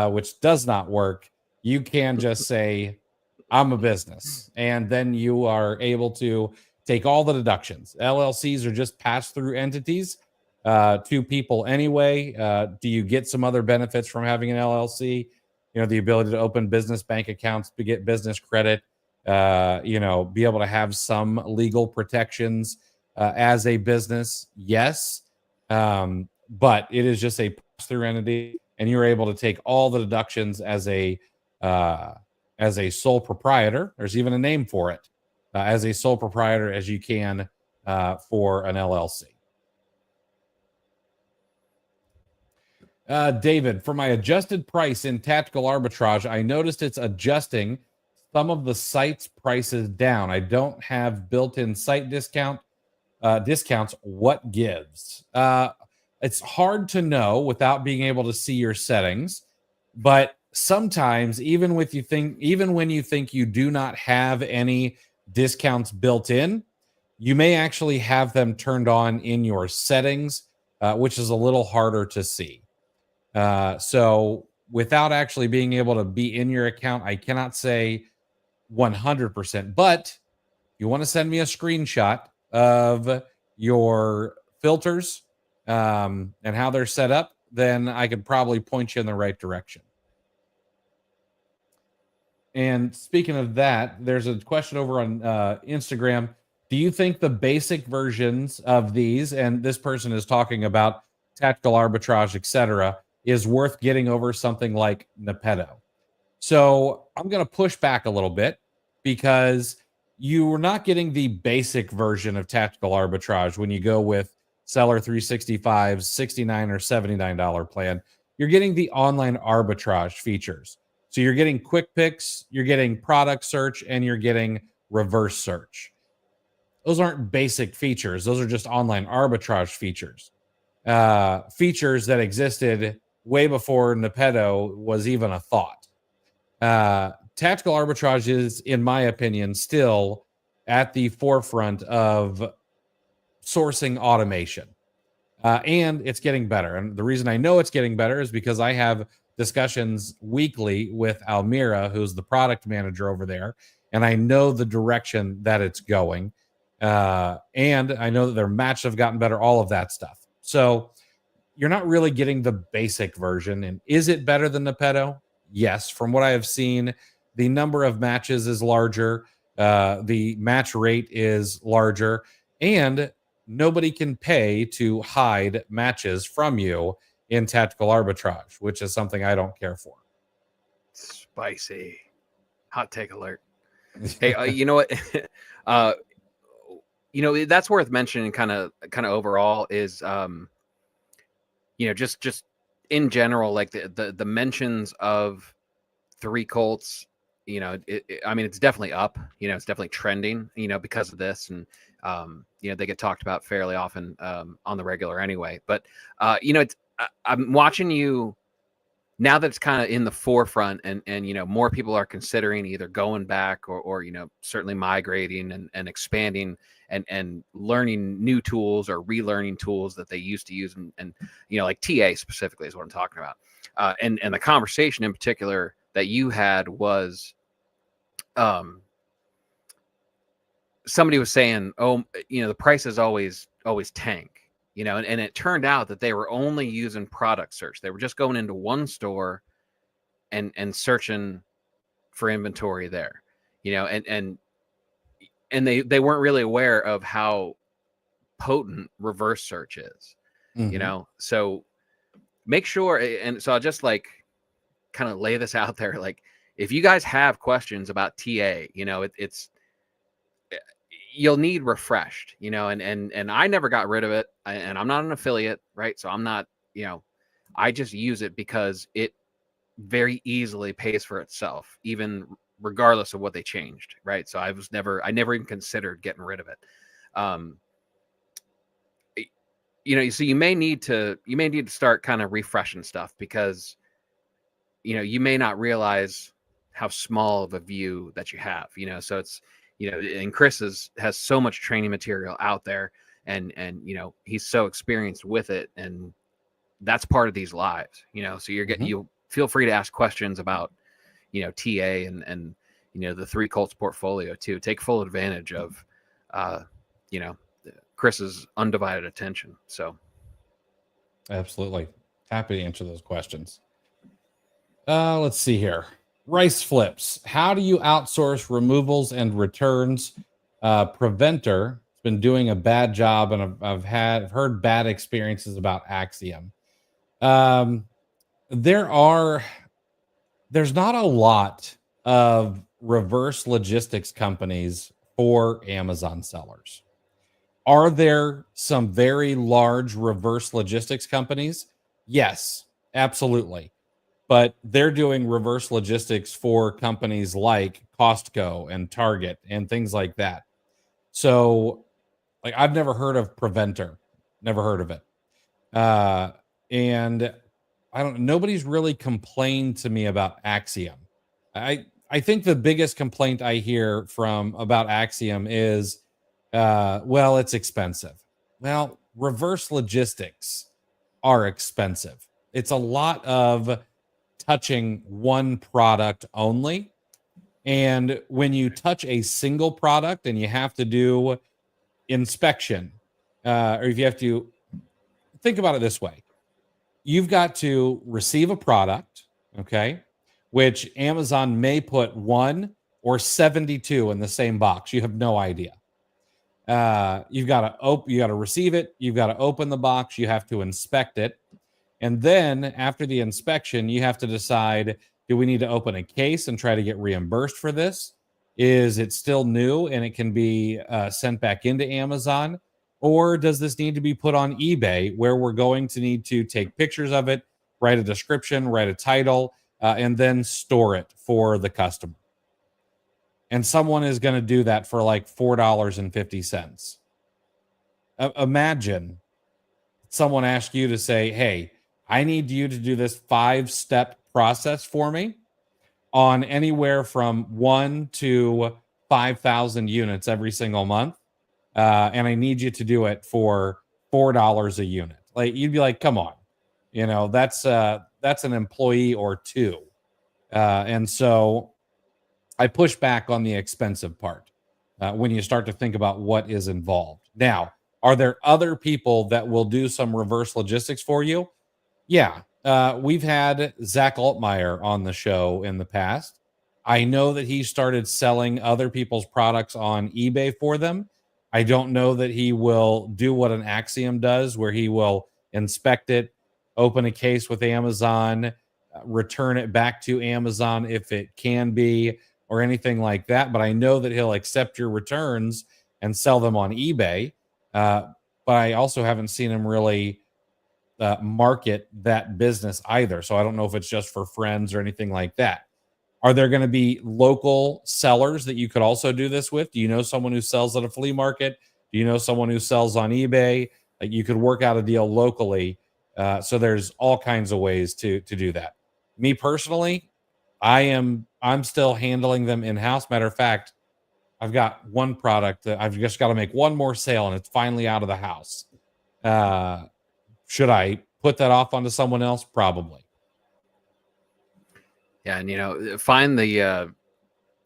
which does not work. You can just say, I'm a business. And then you are able to take all the deductions. LLCs are just pass-through entities to people anyway. Do you get some other benefits from having an LLC? The ability to open business bank accounts, to get business credit, be able to have some legal protections as a business. Yes. But it is just a pass-through entity, and you're able to take all the deductions as a sole proprietor. There's even a name for it, as a sole proprietor as you can for an LLC. David, for my adjusted price in tactical arbitrage, I noticed it's adjusting some of the site's prices down. I don't have built-in site discounts. What gives? It's hard to know without being able to see your settings, but sometimes even when you think you do not have any discounts built in, you may actually have them turned on in your settings, which is a little harder to see. So without actually being able to be in your account, I cannot say 100%, but you want to send me a screenshot of your filters and how they're set up, then I could probably point you in the right direction. And speaking of that, there's a question over on Instagram. Do you think the basic versions of these, and this person is talking about tactical arbitrage, etc., is worth getting over something like Nepeto? So I'm going to push back a little bit, because you are not getting the basic version of tactical arbitrage when you go with Seller 365's $69 or $79 plan. You're getting the online arbitrage features. So you're getting quick picks, you're getting product search, and you're getting reverse search. Those aren't basic features. Those are just online arbitrage features. Features that existed way before Nepeto was even a thought. Tactical arbitrage is, in my opinion, still at the forefront of sourcing automation. And it's getting better. And the reason I know it's getting better is because I have discussions weekly with Almira, who's the product manager over there, and I know the direction that it's going. And I know that their matches have gotten better, all of that stuff. So you're not really getting the basic version. And is it better than Nepeto? Yes, from what I have seen, the number of matches is larger, the match rate is larger, and nobody can pay to hide matches from you in tactical arbitrage, which is something I don't care for. Spicy. Hot take alert. Hey, you know what? That's worth mentioning kind of overall is just in general, like the mentions of three Colts, I mean, it's definitely up, it's definitely trending, because of this. And, they get talked about fairly often on the regular anyway. But, I'm watching you now that it's kind of in the forefront and more people are considering either going back or certainly migrating and expanding and learning new tools or relearning tools that they used to use. And like TA specifically is what I'm talking about. And the conversation in particular that you had was, somebody was saying, the prices always tank, and it turned out that they were only using product search. They were just going into one store and searching for inventory there, and they weren't really aware of how potent reverse search is, so make sure. And so I'll just like kind of lay this out there. Like, if you guys have questions about TA, it's you'll need refreshed, and I never got rid of it, and I'm not an affiliate, right? So I'm not, I just use it because it very easily pays for itself, even regardless of what they changed, right? So I never even considered getting rid of it. So you may need to start kind of refreshing stuff because, you may not realize how small of a view that you have, so it's, and Chris has so much training material out there and he's so experienced with it. And that's part of these lives, so you're getting, you feel free to ask questions about, TA and the three Colts portfolio too. Take full advantage of, Chris's undivided attention. So. Absolutely. Happy to answer those questions. Let's see here. Rice flips. How do you outsource removals and returns? Preventer has been doing a bad job, and I've heard bad experiences about Axiom. There's not a lot of reverse logistics companies for Amazon sellers. Are there some very large reverse logistics companies? Yes, absolutely. But they're doing reverse logistics for companies like Costco and Target and things like that. So, like, I've never heard of Preventer, never heard of it. And nobody's really complained to me about Axiom. I think the biggest complaint I hear about Axiom is, well, it's expensive. Well, reverse logistics are expensive. It's a lot of touching one product only. And when you touch a single product and you have to do inspection, or if you have to think about it this way, you've got to receive a product, okay, which Amazon may put 1 or 72 in the same box. You have no idea. You got to receive it. You've got to open the box. You have to inspect it. And then after the inspection, you have to decide, do we need to open a case and try to get reimbursed for this? Is it still new and it can be sent back into Amazon? Or does this need to be put on eBay, where we're going to need to take pictures of it, write a description, write a title, and then store it for the customer? And someone is going to do that for like $4.50. Imagine someone asks you to say, hey, I need you to do this 5-step process for me on anywhere from 1 to 5,000 units every single month. And I need you to do it for $4 a unit. Like, you'd be like, come on, that's an employee or two. And so I push back on the expensive part when you start to think about what is involved. Now, are there other people that will do some reverse logistics for you? Yeah, we've had Zach Altmaier on the show in the past. I know that he started selling other people's products on eBay for them. I don't know that he will do what an Axiom does, where he will inspect it, open a case with Amazon, return it back to Amazon if it can be, or anything like that. But I know that he'll accept your returns and sell them on eBay. But I also haven't seen him really market that business either. So I don't know if it's just for friends or anything like that. Are there going to be local sellers that you could also do this with? Do you know someone who sells at a flea market? Do you know someone who sells on eBay? Like, you could work out a deal locally. So there's all kinds of ways to do that. Me personally, I'm still handling them in-house. Matter of fact, I've got one product that I've just got to make one more sale, and it's finally out of the house. Should I put that off onto someone else? Probably. Yeah, and find the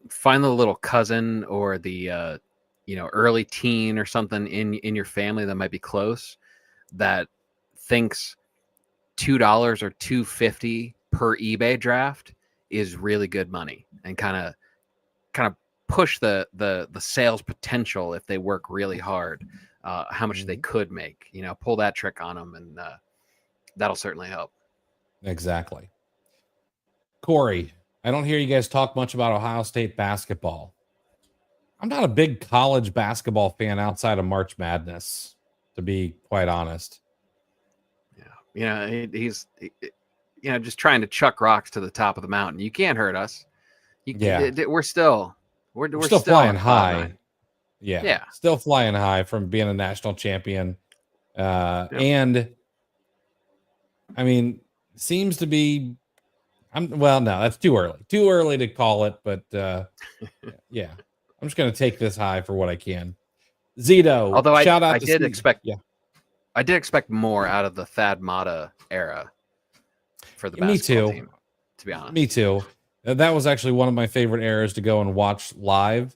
little cousin or the early teen or something in your family that might be close, that thinks $2 or $2.50 per eBay draft is really good money, and kind of push the sales potential if they work really hard, how much they could make. Pull that trick on them, and that'll certainly help. Exactly. Corey, I don't hear you guys talk much about Ohio State basketball. I'm not a big college basketball fan outside of March Madness, to be quite honest. Yeah, he's just trying to chuck rocks to the top of the mountain. You can't hurt us. We're still flying high. 9. Yeah, still flying high from being a national champion. And I mean, seems to be. No, that's too early. Too early to call it, but yeah, I'm just gonna take this high for what I can. Zito, although I did expect more out of the Thad Matta era for the basketball team. To be honest, me too. That was actually one of my favorite eras to go and watch live.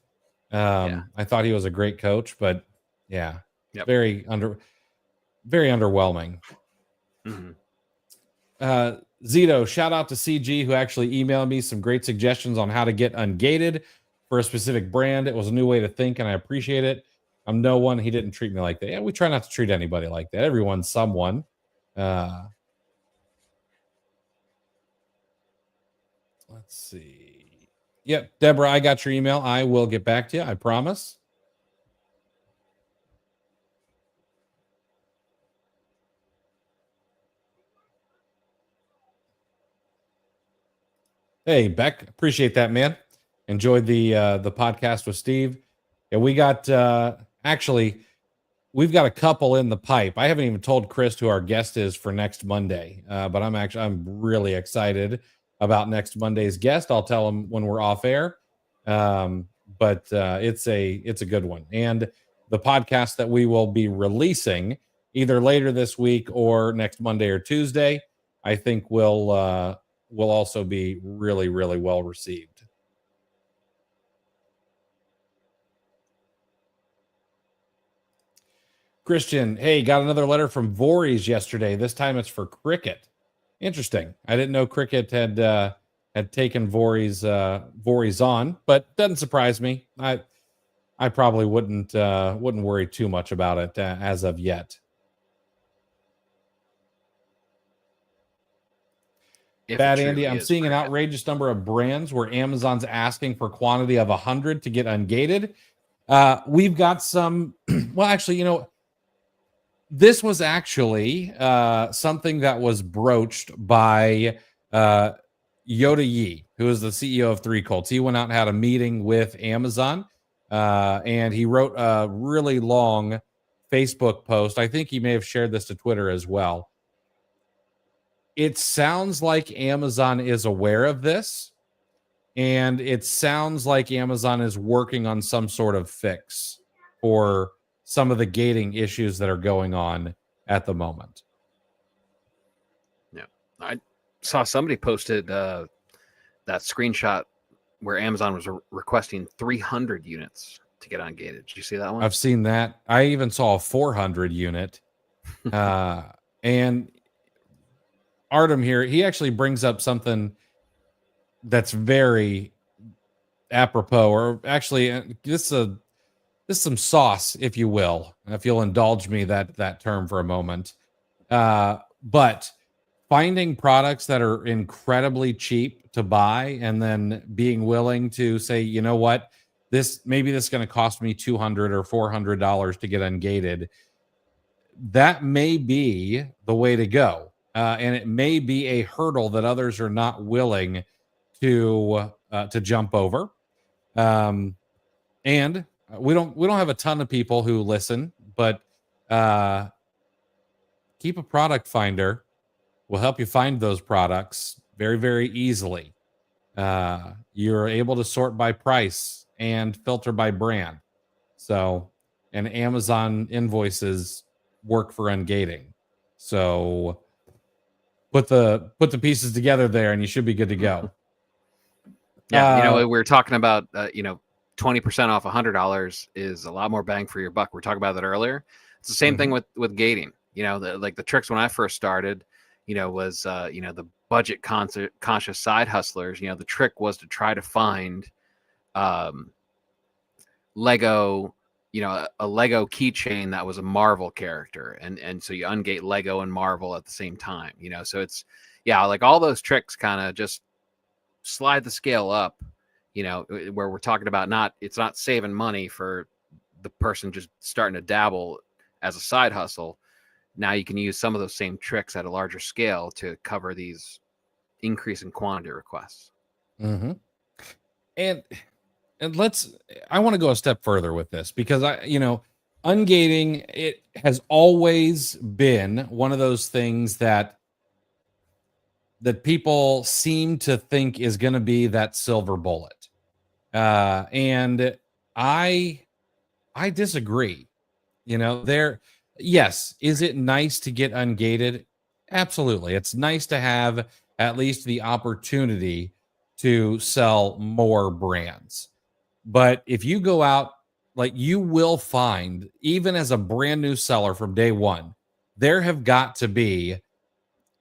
I thought he was a great coach, but very underwhelming. Mm-hmm. Zito, shout out to CG, who actually emailed me some great suggestions on how to get ungated for a specific brand. It was a new way to think, and I appreciate it. I'm no one. He didn't treat me like that. Yeah, we try not to treat anybody like that. Everyone's someone. Let's see. Yep, Deborah, I got your email. I will get back to you. I promise. Hey, Beck, appreciate that, man. Enjoyed the podcast with Steve. Yeah, we got we've got a couple in the pipe. I haven't even told Chris who our guest is for next Monday, but I'm really excited about next Monday's guest. I'll tell him when we're off air. But it's a good one, and the podcast that we will be releasing either later this week or next Monday or Tuesday, I think will also be really, really well received. Christian, hey, got another letter from Voorhees yesterday. This time it's for Cricket. Interesting. I didn't know Cricket had taken Voorhees on, but doesn't surprise me. I probably wouldn't worry too much about it as of yet. Bad Andy, I'm seeing an outrageous number of brands where Amazon's asking for quantity of 100 to get ungated. We've got some. Well, actually, this was actually something that was broached by Yoda Yi, who is the CEO of 3 Colts. He went out and had a meeting with Amazon, and he wrote a really long Facebook post. I think he may have shared this to Twitter as well. It sounds like Amazon is aware of this, and it sounds like Amazon is working on some sort of fix for some of the gating issues that are going on at the moment. Yeah, I saw somebody posted that screenshot where Amazon was requesting 300 units to get ungated. Did you see that one? I've seen that. I even saw a 400 unit. And Artem here, he actually brings up something that's very apropos, or actually this is some sauce, if you will, if you'll indulge me that term for a moment. But finding products that are incredibly cheap to buy and then being willing to say, you know what, this is going to cost me $200 or $400 to get ungated. That may be the way to go. And it may be a hurdle that others are not willing to jump over. And we don't have a ton of people who listen, but Keepa Product Finder will help you find those products very, very easily. You're able to sort by price and filter by brand. So, and Amazon invoices work for ungating. So put the pieces together there and you should be good to go. Yeah, we were talking about 20% off $100 is a lot more bang for your buck. We were talking about that earlier. It's the same thing with gating. The tricks when I first started, was the budget conscious side hustlers. The trick was to try to find Lego, a Lego keychain that was a Marvel character, and so you ungate Lego and Marvel at the same time. So it's like all those tricks kind of just slide the scale up. Where we're talking about it's not saving money for the person just starting to dabble as a side hustle. Now you can use some of those same tricks at a larger scale to cover these increase in quantity requests. Mm-hmm. And I want to go a step further with this, because ungating, it has always been one of those things that people seem to think is going to be that silver bullet. And I disagree. Yes, is it nice to get ungated? Absolutely. It's nice to have at least the opportunity to sell more brands. But if you go out, you will find, even as a brand new seller from day one, there have got to be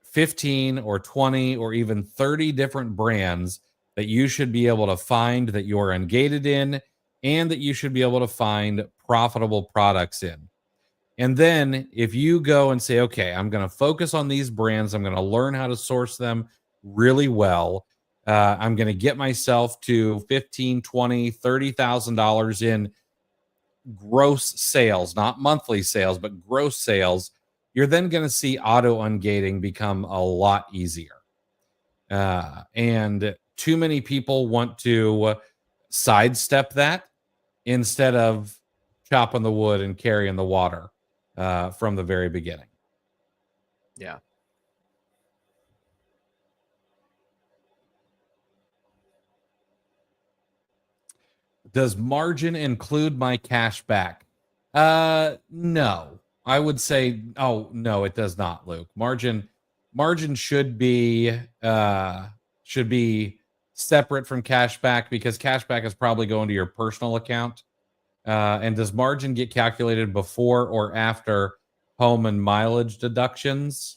15 or 20 or even 30 different brands that you should be able to find that you're ungated in, and that you should be able to find profitable products in. And then if you go and say, okay, I'm going to focus on these brands, I'm going to learn how to source them really well. I'm going to get myself to $15,000, $20,000, $30,000 in gross sales, not monthly sales, but gross sales. You're then going to see auto ungating become a lot easier. And too many people want to sidestep that instead of chopping the wood and carrying the water from the very beginning. Yeah. Does margin include my cash back? No. I would say, no, it does not, Luke. Margin should be separate from cashback, because cashback is probably going to your personal account. And does margin get calculated before or after home and mileage deductions?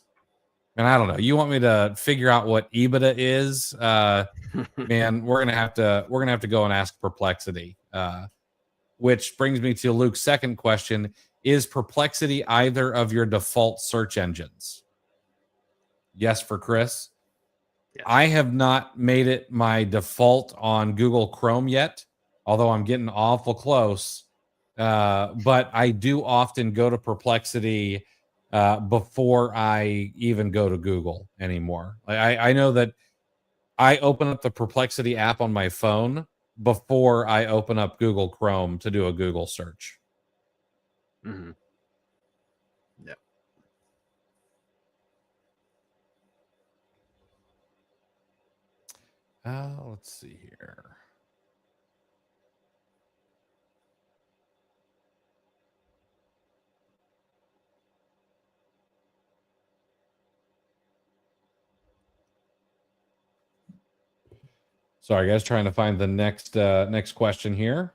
And I don't know. You want me to figure out what EBITDA is? Man, we're gonna have to go and ask Perplexity. Which brings me to Luke's second question: is Perplexity either of your default search engines? Yes for Chris. Yeah. I have not made it my default on Google Chrome yet, although I'm getting awful close. But I do often go to Perplexity before I even go to Google anymore. I know that I open up the Perplexity app on my phone before I open up Google Chrome to do a Google search. Mm-hmm. Yeah. Let's see here. Sorry, guys, trying to find the next question here.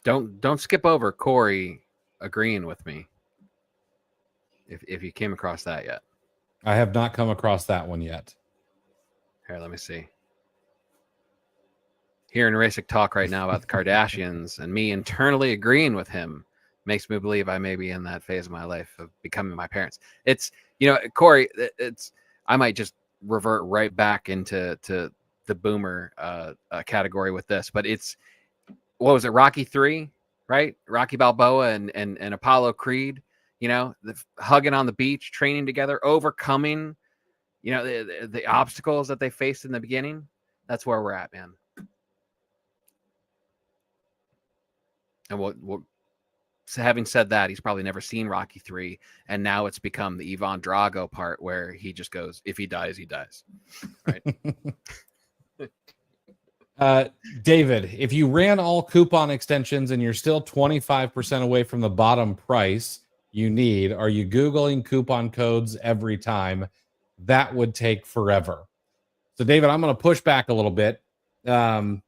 Don't skip over Corey agreeing with me if you came across that yet. I have not come across that one yet. Here, let me see. Hearing Rasic talk right now about the Kardashians and me internally agreeing with him makes me believe I may be in that phase of my life of becoming my parents. It's, Corey, I might just revert right back into the boomer category with this, but it's, what was it, Rocky 3, right? Rocky Balboa and Apollo Creed, hugging on the beach, training together, overcoming, the obstacles that they faced in the beginning. That's where we're at, man. And having said that, he's probably never seen Rocky 3, and now it's become the Ivan Drago part where he just goes, if he dies, he dies. Right. David, if you ran all coupon extensions and you're still 25% away from the bottom price you need, are you Googling coupon codes every time? That would take forever. So, David, I'm going to push back a little bit. The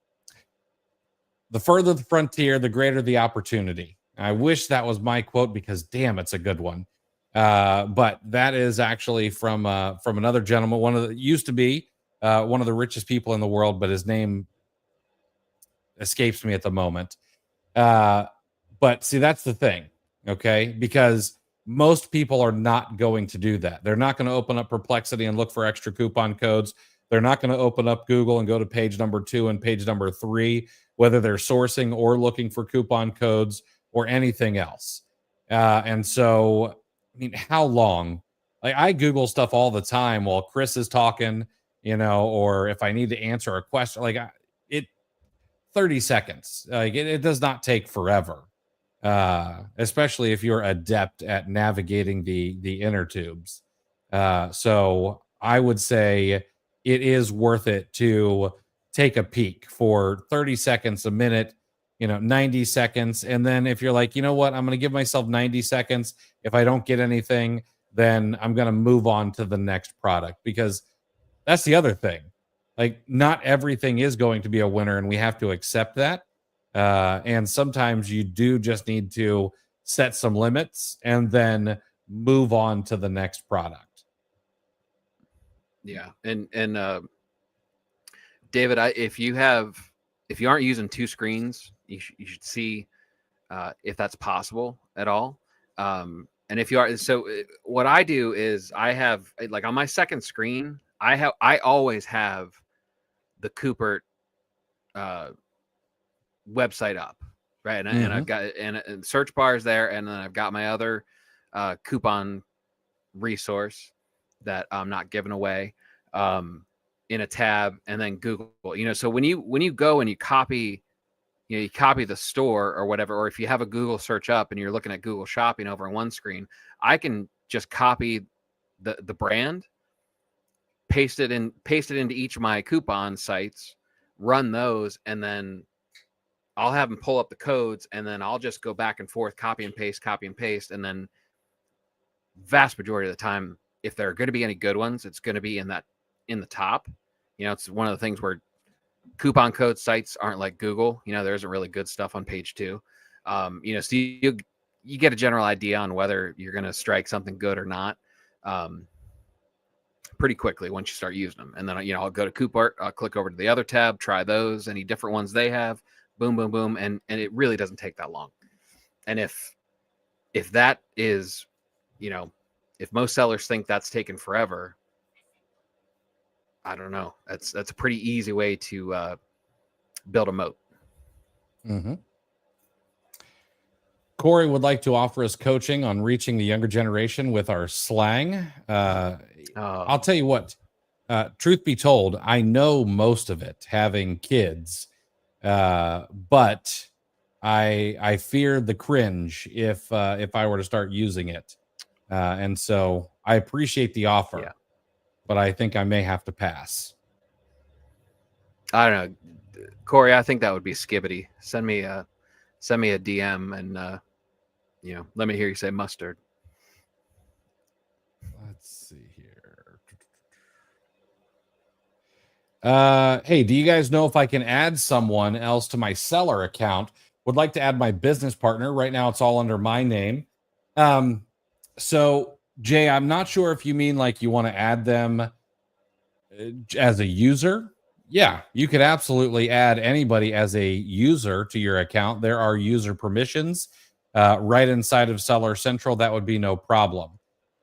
further the frontier, the greater the opportunity. I wish that was my quote because, damn, it's a good one. But that is actually from another gentleman, used to be one of the richest people in the world, but his name escapes me at the moment. But see, that's the thing, okay? Because most people are not going to do that. They're not going to open up Perplexity and look for extra coupon codes. They're not going to open up Google and go to page number 2 and page number 3, whether they're sourcing or looking for coupon codes or anything else. And so, I mean, how long? Like, I Google stuff all the time while Chris is talking, or if I need to answer a question, 30 seconds. It does not take forever, especially if you're adept at navigating the inner tubes. So I would say it is worth it to take a peek for 30 seconds, a minute, 90 seconds. And then if you're like, you know what, I'm going to give myself 90 seconds. If I don't get anything, then I'm going to move on to the next product, because that's the other thing. Like, not everything is going to be a winner, and we have to accept that. And sometimes you do just need to set some limits and then move on to the next product. Yeah. And David, if you aren't using 2 screens, you should see if that's possible at all. And if you are, so what I do is I have, like, on my second screen, I always have the Cooper website up, right? And I've got and search bars there, and then I've got my other coupon resource that I'm not giving away in a tab, and then Google. So when you go and you copy, you copy the store or whatever, or if you have a Google search up and you're looking at Google Shopping over on one screen, I can just copy the brand, paste it into each of my coupon sites, run those, and then I'll have them pull up the codes, and then I'll just go back and forth, copy and paste. And then vast majority of the time, if there are going to be any good ones, it's going to be in the top. It's one of the things where coupon code sites aren't like Google. There isn't really good stuff on page 2. So you get a general idea on whether you're going to strike something good or not pretty quickly once you start using them. And then I'll go to Coupart, I'll click over to the other tab, try those, any different ones they have, boom, boom, boom, and it really doesn't take that long. And if that is, if most sellers think that's taken forever, I don't know. That's a pretty easy way to build a moat. Mm-hmm. Corey would like to offer us coaching on reaching the younger generation with our slang. I'll tell you what, truth be told, I know most of it, having kids, but I fear the cringe if I were to start using it. And so I appreciate the offer, but I think I may have to pass. I don't know, Corey. I think that would be skibbity. Send me a DM and let me hear you say mustard. Let's see here. Hey, do you guys know if I can add someone else to my seller account? Would like to add my business partner. Right now, it's all under my name. So Jay, I'm not sure if you mean like you want to add them as a user. Yeah, you could absolutely add anybody as a user to your account. There are user permissions right inside of Seller Central. That would be no problem.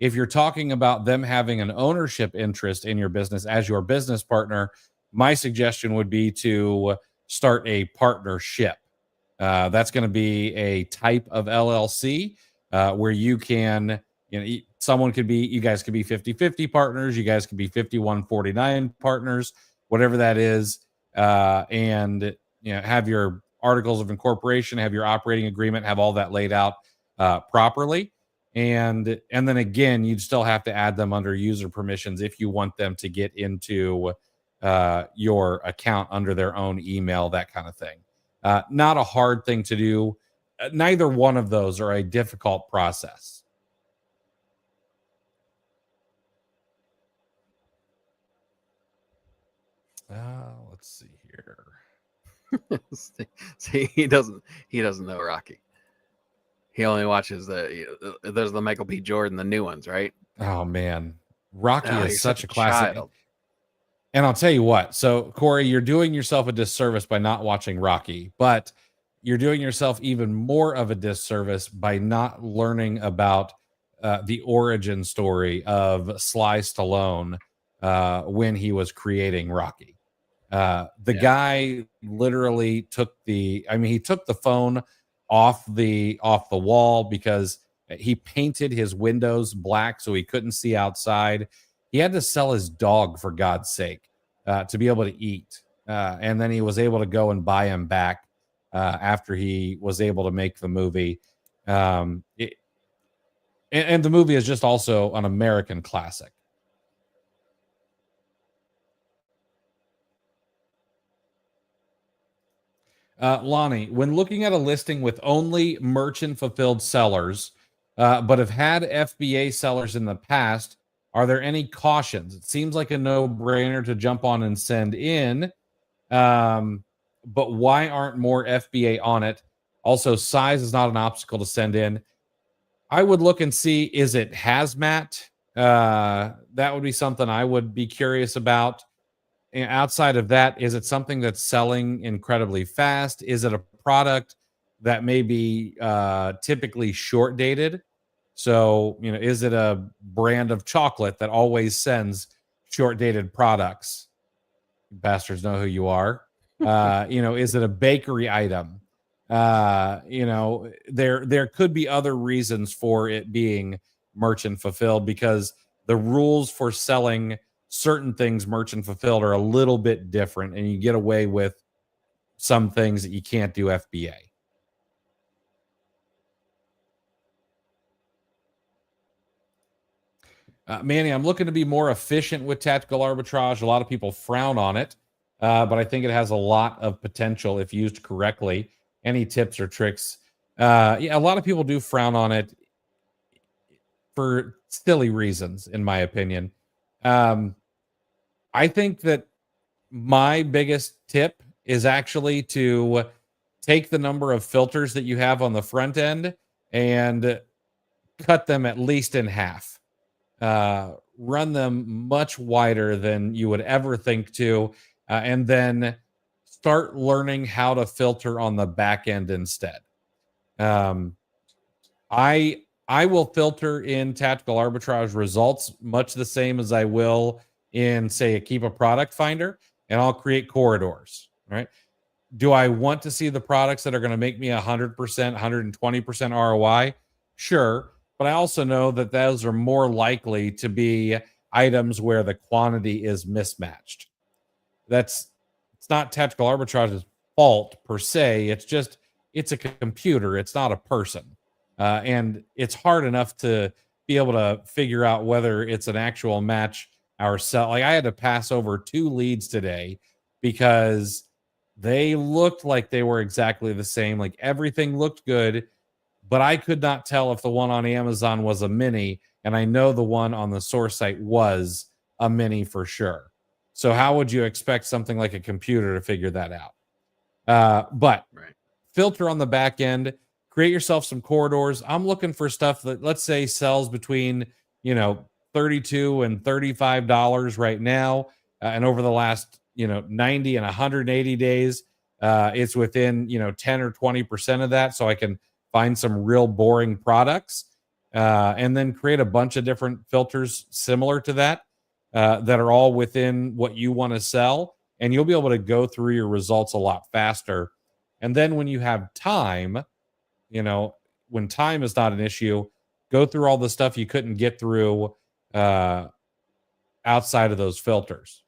If you're talking about them having an ownership interest in your business as your business partner, my suggestion would be to start a partnership. That's going to be a type of LLC where you can, someone could be, you guys could be 50-50 partners, you guys could be 51-49 partners, whatever that is, and have your articles of incorporation, have your operating agreement, have all that laid out properly. And then again, you'd still have to add them under user permissions if you want them to get into your account under their own email, that kind of thing. Not a hard thing to do. Neither one of those are a difficult process. Let's see here. See, he doesn't know Rocky. He only watches there's the Michael B. Jordan, the new ones, right? Oh man, Rocky is such a classic. Child. And I'll tell you what. So Corey, you're doing yourself a disservice by not watching Rocky, but you're doing yourself even more of a disservice by not learning about the origin story of Sly Stallone when he was creating Rocky. The guy literally took he took the phone off the wall because he painted his windows black so he couldn't see outside. He had to sell his dog, for God's sake, to be able to eat. And then he was able to go and buy him back after he was able to make the movie. And the movie is just also an American classic. Lonnie, when looking at a listing with only merchant fulfilled sellers, but have had FBA sellers in the past, are there any cautions? It seems like a no-brainer to jump on and send in, but why aren't more FBA on it? Also, size is not an obstacle to send in. I would look and see, is it hazmat? That would be something I would be curious about. And outside of that, is it something that's selling incredibly fast? Is it a product that may be typically short dated? So, is it a brand of chocolate that always sends short dated products? You bastards know who you are. Is it a bakery item? There could be other reasons for it being merchant fulfilled because the rules for selling certain things merchant fulfilled are a little bit different, and you get away with some things that you can't do FBA. Manny, I'm looking to be more efficient with tactical arbitrage. A lot of people frown on it, but I think it has a lot of potential if used correctly. Any tips or tricks? A lot of people do frown on it for silly reasons, in my opinion. I think that my biggest tip is actually to take the number of filters that you have on the front end and cut them at least in half. Run them much wider than you would ever think to, and then start learning how to filter on the back end instead. I will filter in tactical arbitrage results much the same as I will in, say, a Keepa product finder, and I'll create corridors. Right? Do I want to see the products that are going to make me 100%, 120% ROI? Sure. But I also know that those are more likely to be items where the quantity is mismatched. It's not tactical arbitrage's fault per se. It's a computer. It's not a person. And it's hard enough to be able to figure out whether it's an actual match ourselves. Like, I had to pass over 2 leads today because they looked like they were exactly the same. Like, everything looked good, but I could not tell if the one on Amazon was a mini, and I know the one on the source site was a mini for sure. So how would you expect something like a computer to figure that out? But right. Filter on the back end, create yourself some corridors. I'm looking for stuff that, let's say, sells between $32 and $35 right now. And over the last, 90 and 180 days, it's within, 10 or 20% of that. So I can find some real boring products, and then create a bunch of different filters similar to that, that are all within what you want to sell. And you'll be able to go through your results a lot faster. And then when you have time, when time is not an issue, go through all the stuff you couldn't get through uh, outside of those filters.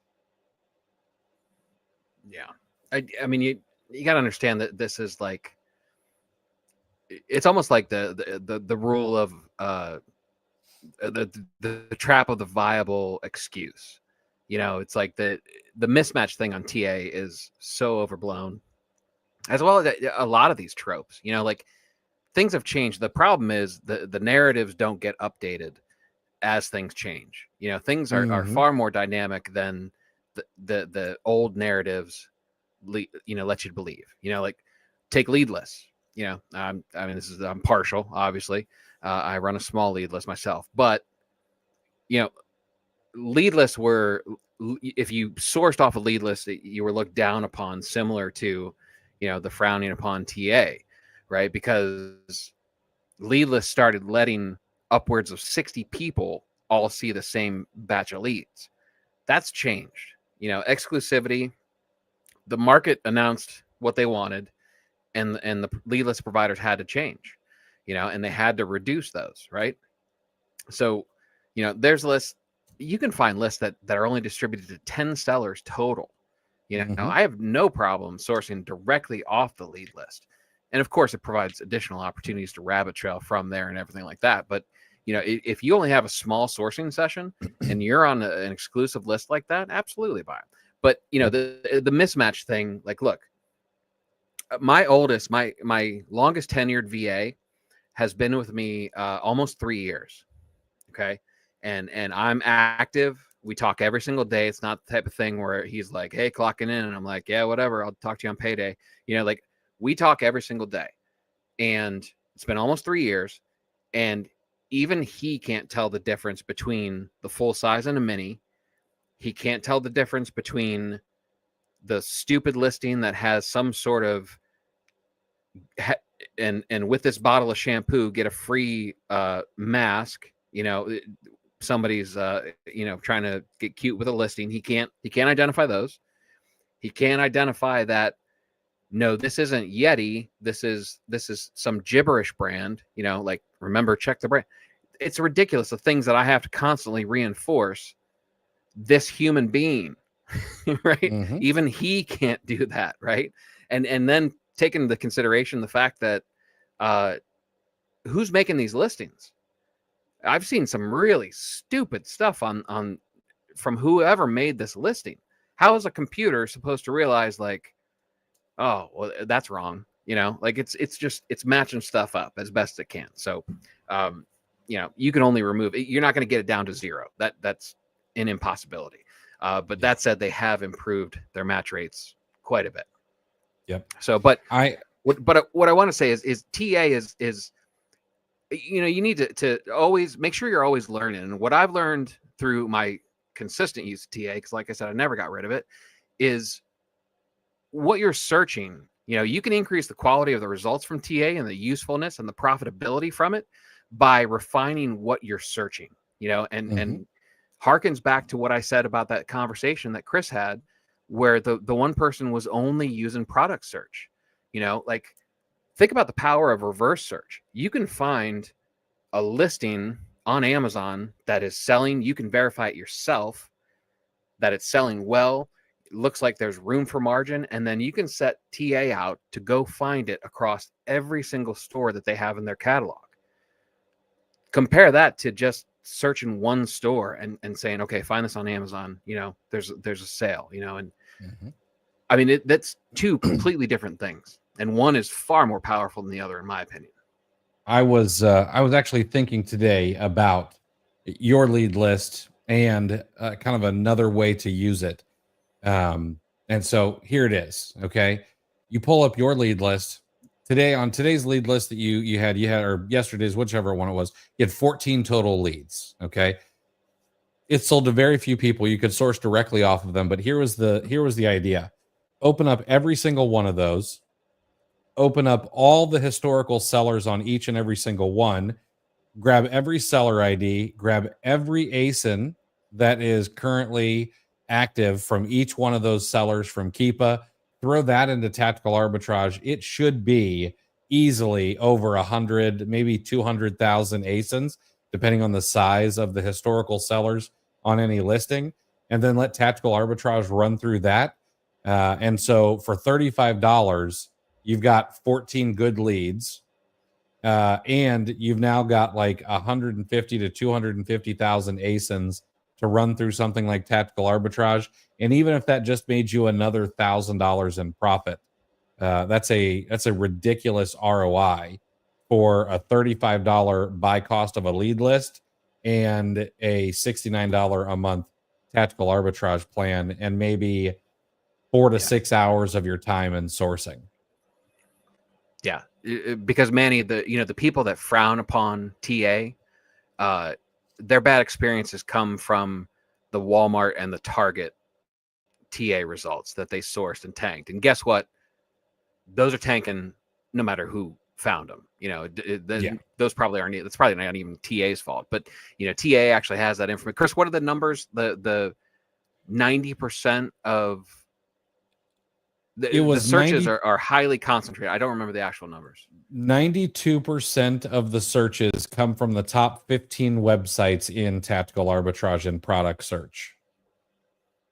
Yeah. I mean, you got to understand that this is like, it's almost like the rule of the trap of the viable excuse. It's like the mismatch thing on TA is so overblown, as well as a lot of these tropes. Like, things have changed. The problem is the narratives don't get updated as things change. Things are far more dynamic than the old narratives let you believe. Like, take lead lists. I'm partial, obviously. I run a small lead list myself, but lead lists were, if you sourced off a lead list, you were looked down upon, similar to the frowning upon TA, right? Because lead lists started letting upwards of 60 people all see the same batch of leads. That's changed. Exclusivity, the market announced what they wanted, and the lead list providers had to change, and they had to reduce those, right? So, there's lists, you can find lists that are only distributed to 10 sellers total. I have no problem sourcing directly off the lead list. And of course, it provides additional opportunities to rabbit trail from there and everything like that. But, if you only have a small sourcing session and you're on an exclusive list like that, absolutely buy it. But, the mismatch thing, like, look, my longest tenured VA has been with me almost 3 years. Okay. And I'm active. We talk every single day. It's not the type of thing where he's like, hey, clocking in. And I'm like, yeah, whatever. I'll talk to you on payday. Like, we talk every single day. And it's been almost 3 years. And even he can't tell the difference between the full size and a mini. He can't tell the difference between the stupid listing that has some sort of, and with this bottle of shampoo, get a free mask. Somebody's trying to get cute with a listing. He can't identify those. He can't identify that, no, this isn't Yeti, this is some gibberish brand. Like, remember, check the brand. It's ridiculous, the things that I have to constantly reinforce this human being. Right? Even he can't do that, right? And then take into consideration the fact that who's making these listings. I've seen some really stupid stuff on from whoever made this listing. How is a computer supposed to realize, like, oh, well, that's wrong? Like, it's matching stuff up as best it can. So, you can only remove it. You're not going to get it down to zero. That's an impossibility. But that said, they have improved their match rates quite a bit. Yep. So, what I want to say is TA is you need to always make sure you're always learning. And what I've learned through my consistent use of TA, because like I said, I never got rid of it, is what you're searching. You can increase the quality of the results from TA and the usefulness and the profitability from it by refining what you're searching, and harkens back to what I said about that conversation that Chris had, where the one person was only using product search. Like, think about the power of reverse search. You can find a listing on Amazon that is selling. You can verify it yourself that it's selling well. It looks like there's room for margin. And then you can set TA out to go find it across every single store that they have in their catalog. Compare that to just searching one store and saying, okay, find this on Amazon. There's a sale, and I mean, that's two completely different things. And one is far more powerful than the other, in my opinion. I was actually thinking today about your lead list and kind of another way to use it. And so here it is. Okay. You pull up your lead list on today's lead list that you had, or yesterday's, whichever one it was, you had 14 total leads. Okay. It sold to very few people. You could source directly off of them, but here was the idea. Open up every single one of those, open up all the historical sellers on each and every single one, grab every seller ID, grab every ASIN that is currently active from each one of those sellers from Keepa, throw that into tactical arbitrage. It should be easily over 100, maybe 200,000 ASINs, depending on the size of the historical sellers on any listing, and then let tactical arbitrage run through that. And so for $35, you've got 14 good leads. And you've now got like 150 to 250,000 ASINs to run through something like tactical arbitrage. And even if that just made you another $1,000 in profit, that's a ridiculous ROI for a $35 buy cost of a lead list and a $69 a month tactical arbitrage plan, and maybe 4 to 6 hours of your time in sourcing. Yeah, because Manny, the people that frown upon TA, their bad experiences come from the Walmart and the Target TA results that they sourced and tanked. And guess what? Those are tanking no matter who found them. Those probably aren't. That's probably not even TA's fault. But TA actually has that information. Chris, what are the numbers? The 90% of the searches are highly concentrated. I don't remember the actual numbers. 92% of the searches come from the top 15 websites in tactical arbitrage and product search.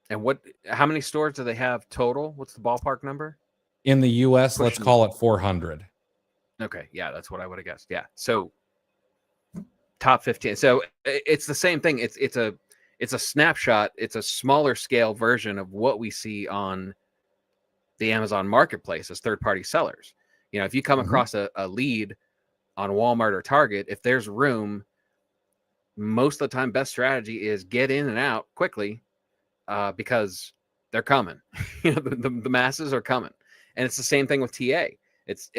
And how many stores do they have total? What's the ballpark number? In the US, let's call it 400. Okay. Yeah, that's what I would have guessed. Yeah. So top 15. So it's the same thing. It's a snapshot. It's a smaller scale version of what we see on the Amazon marketplace as third-party sellers. If you come across a lead on Walmart or Target, if there's room, most of the time, best strategy is get in and out quickly, because they're coming. The masses are coming, and it's the same thing with TA. It's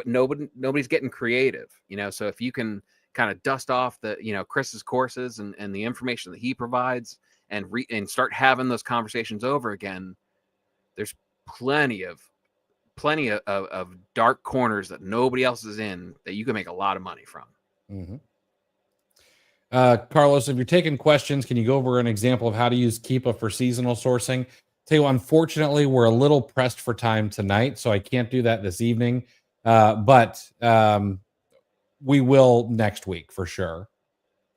nobody's getting creative. So if you can kind of dust off the Chris's courses and the information that he provides, and start having those conversations over again, there's plenty of dark corners that nobody else is in that you can make a lot of money from. Carlos, if you're taking questions, can you go over an example of how to use Keepa for seasonal sourcing? Tell you, unfortunately, we're a little pressed for time tonight, so I can't do that this evening. But we will next week for sure.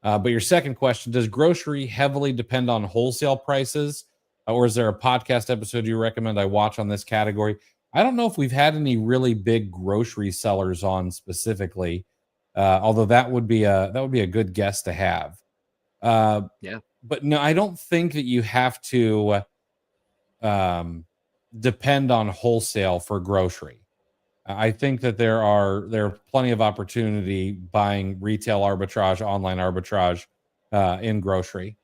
But your second question, does grocery heavily depend on wholesale prices? Or is there a podcast episode you recommend I watch on this category? I don't know if we've had any really big grocery sellers on specifically, although that would be a good guess to have. But no, I don't think that you have to depend on wholesale for grocery. I think that there are plenty of opportunity buying retail arbitrage, online arbitrage in grocery.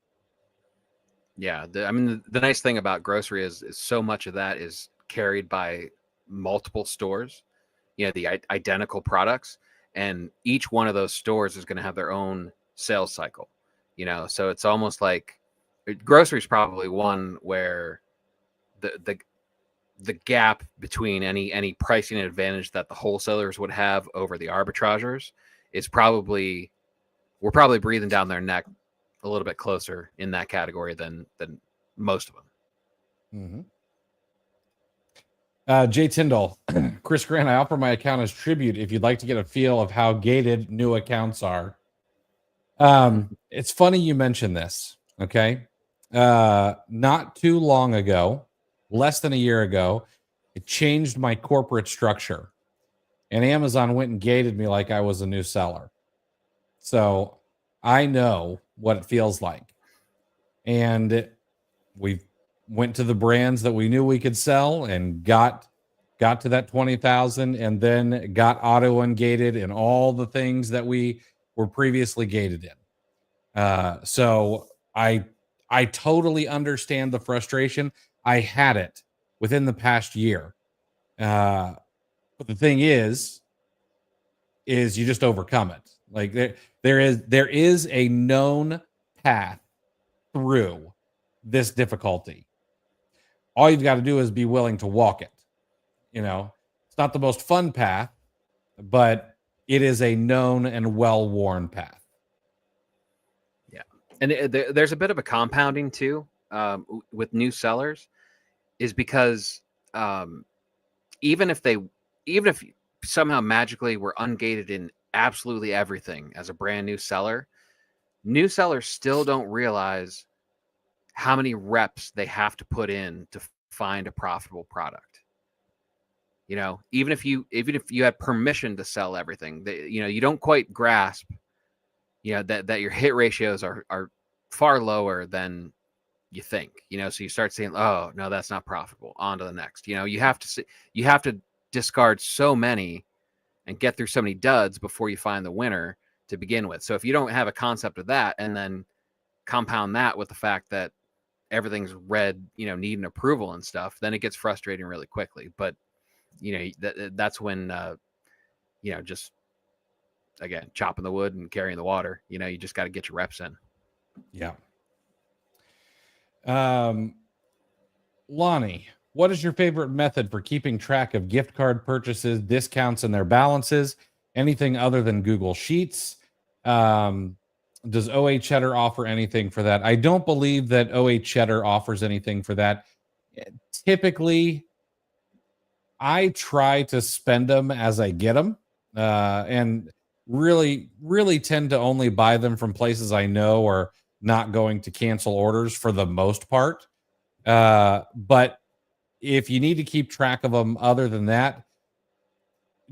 Yeah, the nice thing about grocery is so much of that is carried by multiple stores, the identical products, and each one of those stores is going to have their own sales cycle, so it's almost like grocery is probably one where the gap between any pricing advantage that the wholesalers would have over the arbitrageurs is we're probably breathing down their neck a little bit closer in that category than most of them. Jay Tyndall, Chris Grant, I offer my account as tribute if you'd like to get a feel of how gated new accounts are. It's funny you mentioned this. Okay. Not too long ago, less than a year ago, it changed my corporate structure, and Amazon went and gated me like I was a new seller. So I know what it feels like. And we went to the brands that we knew we could sell and got to that 20,000, and then got auto ungated and all the things that we were previously gated in. So I totally understand the frustration. I had it within the past year. But the thing is, is you just overcome it. Like there is a known path through this difficulty. All you've got to do is be willing to walk it. It's not the most fun path, but it is a known and well-worn path. Yeah. And there's a bit of a compounding too, with new sellers, is because even if somehow magically were ungated in absolutely everything as a brand new sellers still don't realize how many reps they have to put in to find a profitable product. Even if you had permission to sell everything, you don't quite grasp, that your hit ratios are far lower than you think. So you start saying, oh no, that's not profitable, on to the next. You have to discard so many and get through so many duds before you find the winner to begin with. So if you don't have a concept of that, and then compound that with the fact that everything's red, needing approval and stuff, then it gets frustrating really quickly. But that's when just, again, chopping the wood and carrying the water, you just got to get your reps in. Yeah. Lonnie, what is your favorite method for keeping track of gift card purchases, discounts, and their balances? Anything other than Google Sheets? Does OA Cheddar offer anything for that? I don't believe that OA Cheddar offers anything for that. Typically, I try to spend them as I get them, and really, really tend to only buy them from places I know are not going to cancel orders for the most part. But if you need to keep track of them other than that,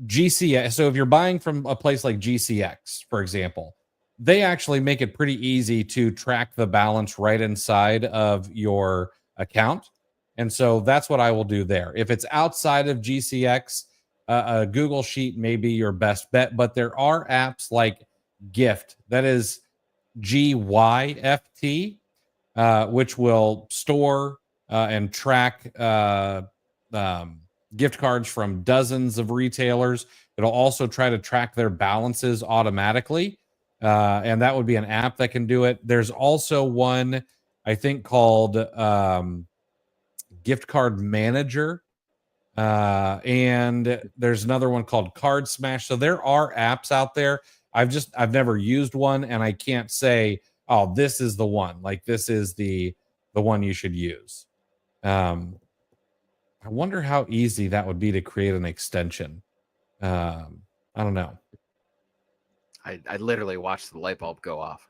GCX. So if you're buying from a place like GCX, for example, they actually make it pretty easy to track the balance right inside of your account. And so that's what I will do there. If it's outside of GCX, a Google Sheet may be your best bet, but there are apps like Gift, that is GYFT, which will store and track gift cards from dozens of retailers. It'll also try to track their balances automatically. And that would be an app that can do it. There's also one, I think, called Gift Card Manager. And there's another one called Card Smash. So there are apps out there. I've never used one, and I can't say, oh, this is the one. Like, this is the one you should use. I wonder how easy that would be to create an extension. I don't know. I literally watched the light bulb go off.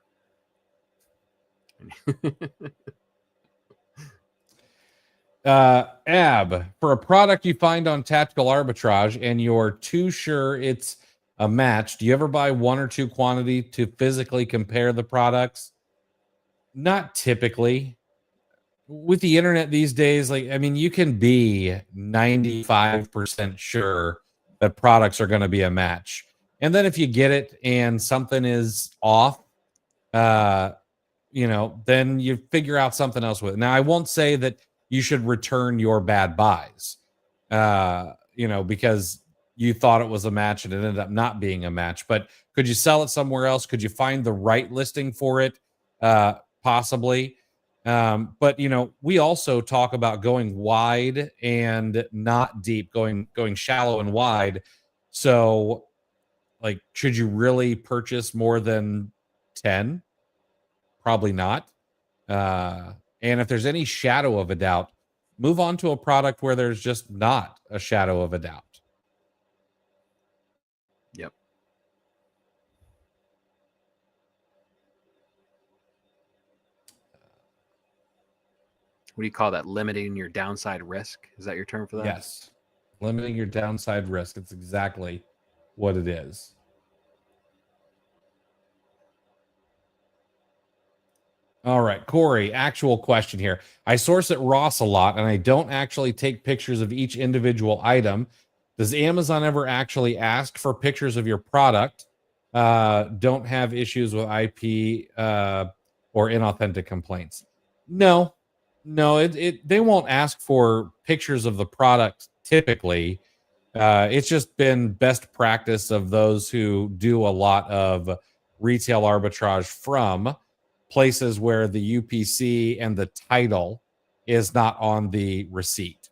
Ab, for a product you find on Tactical Arbitrage and you're too sure it's a match, do you ever buy one or two quantity to physically compare the products? Not typically. With the internet these days, you can be 95% sure that products are going to be a match. And then if you get it and something is off, then you figure out something else with it. Now, I won't say that you should return your bad buys, because you thought it was a match and it ended up not being a match. But could you sell it somewhere else? Could you find the right listing for it? Possibly. But we also talk about going wide and not deep, going shallow and wide. So, should you really purchase more than 10? Probably not. And if there's any shadow of a doubt, move on to a product where there's just not a shadow of a doubt. Yep. What do you call that? Limiting your downside risk? Is that your term for that? Yes. Limiting your downside risk. It's exactly what it is. All right, Corey, actual question here. I source at Ross a lot, and I don't actually take pictures of each individual item. Does Amazon ever actually ask for pictures of your product? Don't have issues with IP or inauthentic complaints? No, they won't ask for pictures of the product typically. It's just been best practice of those who do a lot of retail arbitrage from places where the UPC and the title is not on the receipt.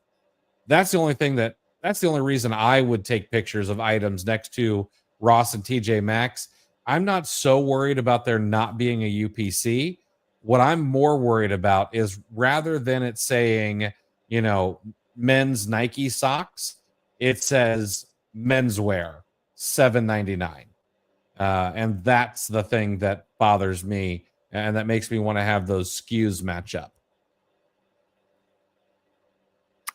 That's the only reason I would take pictures of items next to Ross and TJ Maxx. I'm not so worried about there not being a UPC. What I'm more worried about is rather than it saying, men's Nike socks, it says menswear $7.99. And that's the thing that bothers me and that makes me want to have those SKUs match up.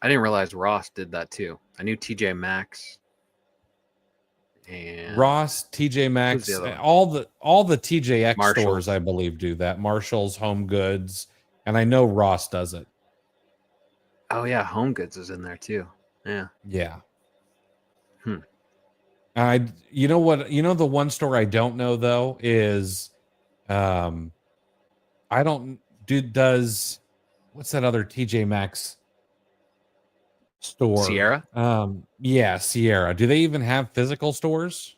I didn't realize Ross did that too. I knew TJ Maxx and Ross, TJ Maxx, all the TJX Marshalls. stores, I believe, do that. Marshalls, Home Goods, and I know Ross does it. Oh yeah, Home Goods is in there too. Yeah. Yeah. The one store I don't know though is, what's that other TJ Maxx store? Sierra? Yeah, Sierra. Do they even have physical stores?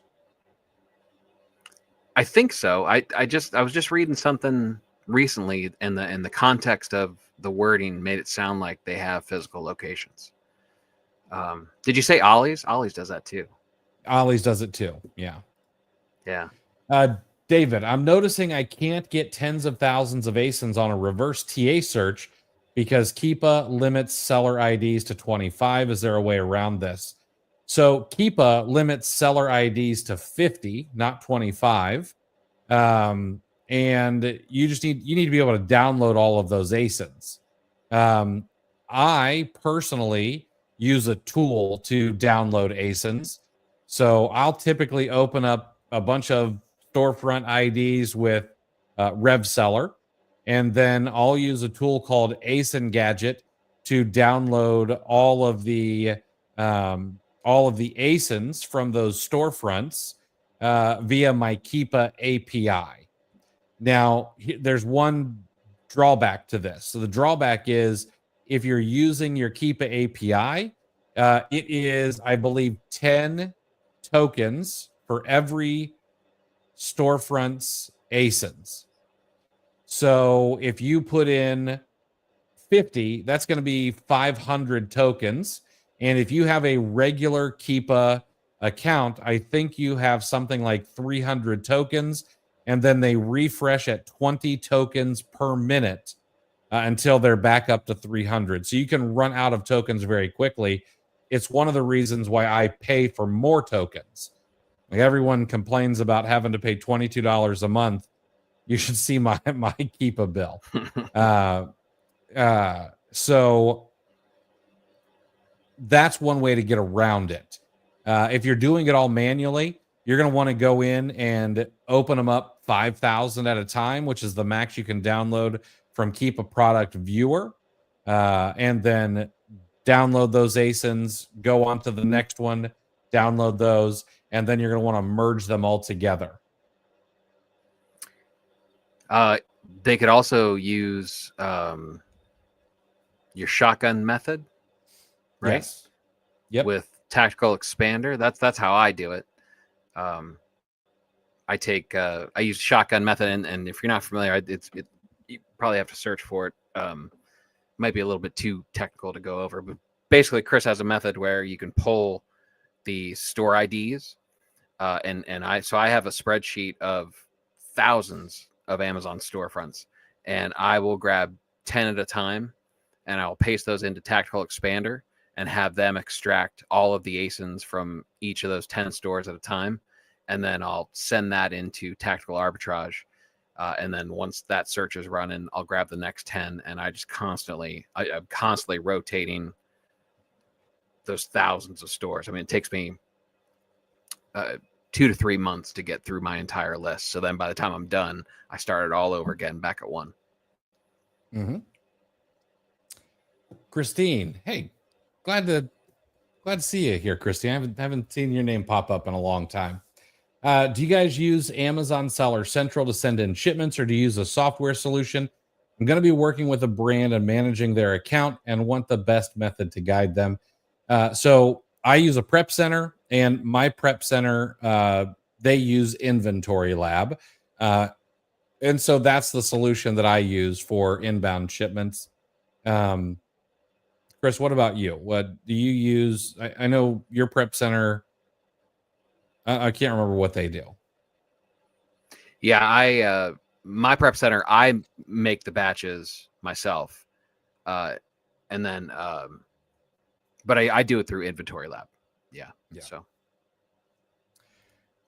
I think so. I was just reading something recently, and the context of the wording made it sound like they have physical locations. Did you say Ollie's? Ollie's does that too. Ollie's does it too. Yeah. Yeah. David, I'm noticing I can't get tens of thousands of ASINs on a reverse TA search because Keepa limits seller IDs to 25. Is there a way around this? So Keepa limits seller IDs to 50, not 25. And you need to be able to download all of those ASINs. I personally use a tool to download ASINs. So I'll typically open up a bunch of storefront IDs with RevSeller, and then I'll use a tool called ASIN Gadget to download all of the ASINs from those storefronts via my Keepa API. Now, there's one drawback to this. So the drawback is if you're using your Keepa API, it is, I believe, 10 tokens for every storefront's ASINs. So if you put in 50, that's going to be 500 tokens. And if you have a regular Keepa account, I think you have something like 300 tokens, and then they refresh at 20 tokens per minute until they're back up to 300. So you can run out of tokens very quickly. It's one of the reasons why I pay for more tokens. Like everyone complains about having to pay $22 a month. You should see my Keepa bill. So that's one way to get around it. If you're doing it all manually, you're going to want to go in and open them up 5,000 at a time, which is the max you can download from Keepa Product Viewer, and then download those ASINs, go on to the next one, download those, and then you're going to want to merge them all together. They could also use your shotgun method, right? Yes. Yep. With Tactical Expander. That's how I do it. I use shotgun method, and if you're not familiar, you probably have to search for it. Might be a little bit too technical to go over, but basically Chris has a method where you can pull the store IDs, and I have a spreadsheet of thousands of Amazon storefronts, and I will grab 10 at a time, and I'll paste those into Tactical Expander and have them extract all of the ASINs from each of those 10 stores at a time, and then I'll send that into Tactical Arbitrage. And then once that search is running, I'll grab the next 10, and I'm constantly rotating those thousands of stores. I mean, it takes me 2 to 3 months to get through my entire list. So then by the time I'm done, I start it all over again, back at one. Mm-hmm. Christine, hey, glad to see you here, Christine. I haven't seen your name pop up in a long time. Do you guys use Amazon Seller Central to send in shipments, or do you use a software solution? I'm going to be working with a brand and managing their account and want the best method to guide them. So I use a prep center, and my prep center, they use Inventory Lab. And so that's the solution that I use for inbound shipments. Chris, what about you? What do you use? I know your prep center, I can't remember what they do. Yeah, my prep center, I make the batches myself. And then but I do it through Inventory Lab. Yeah. So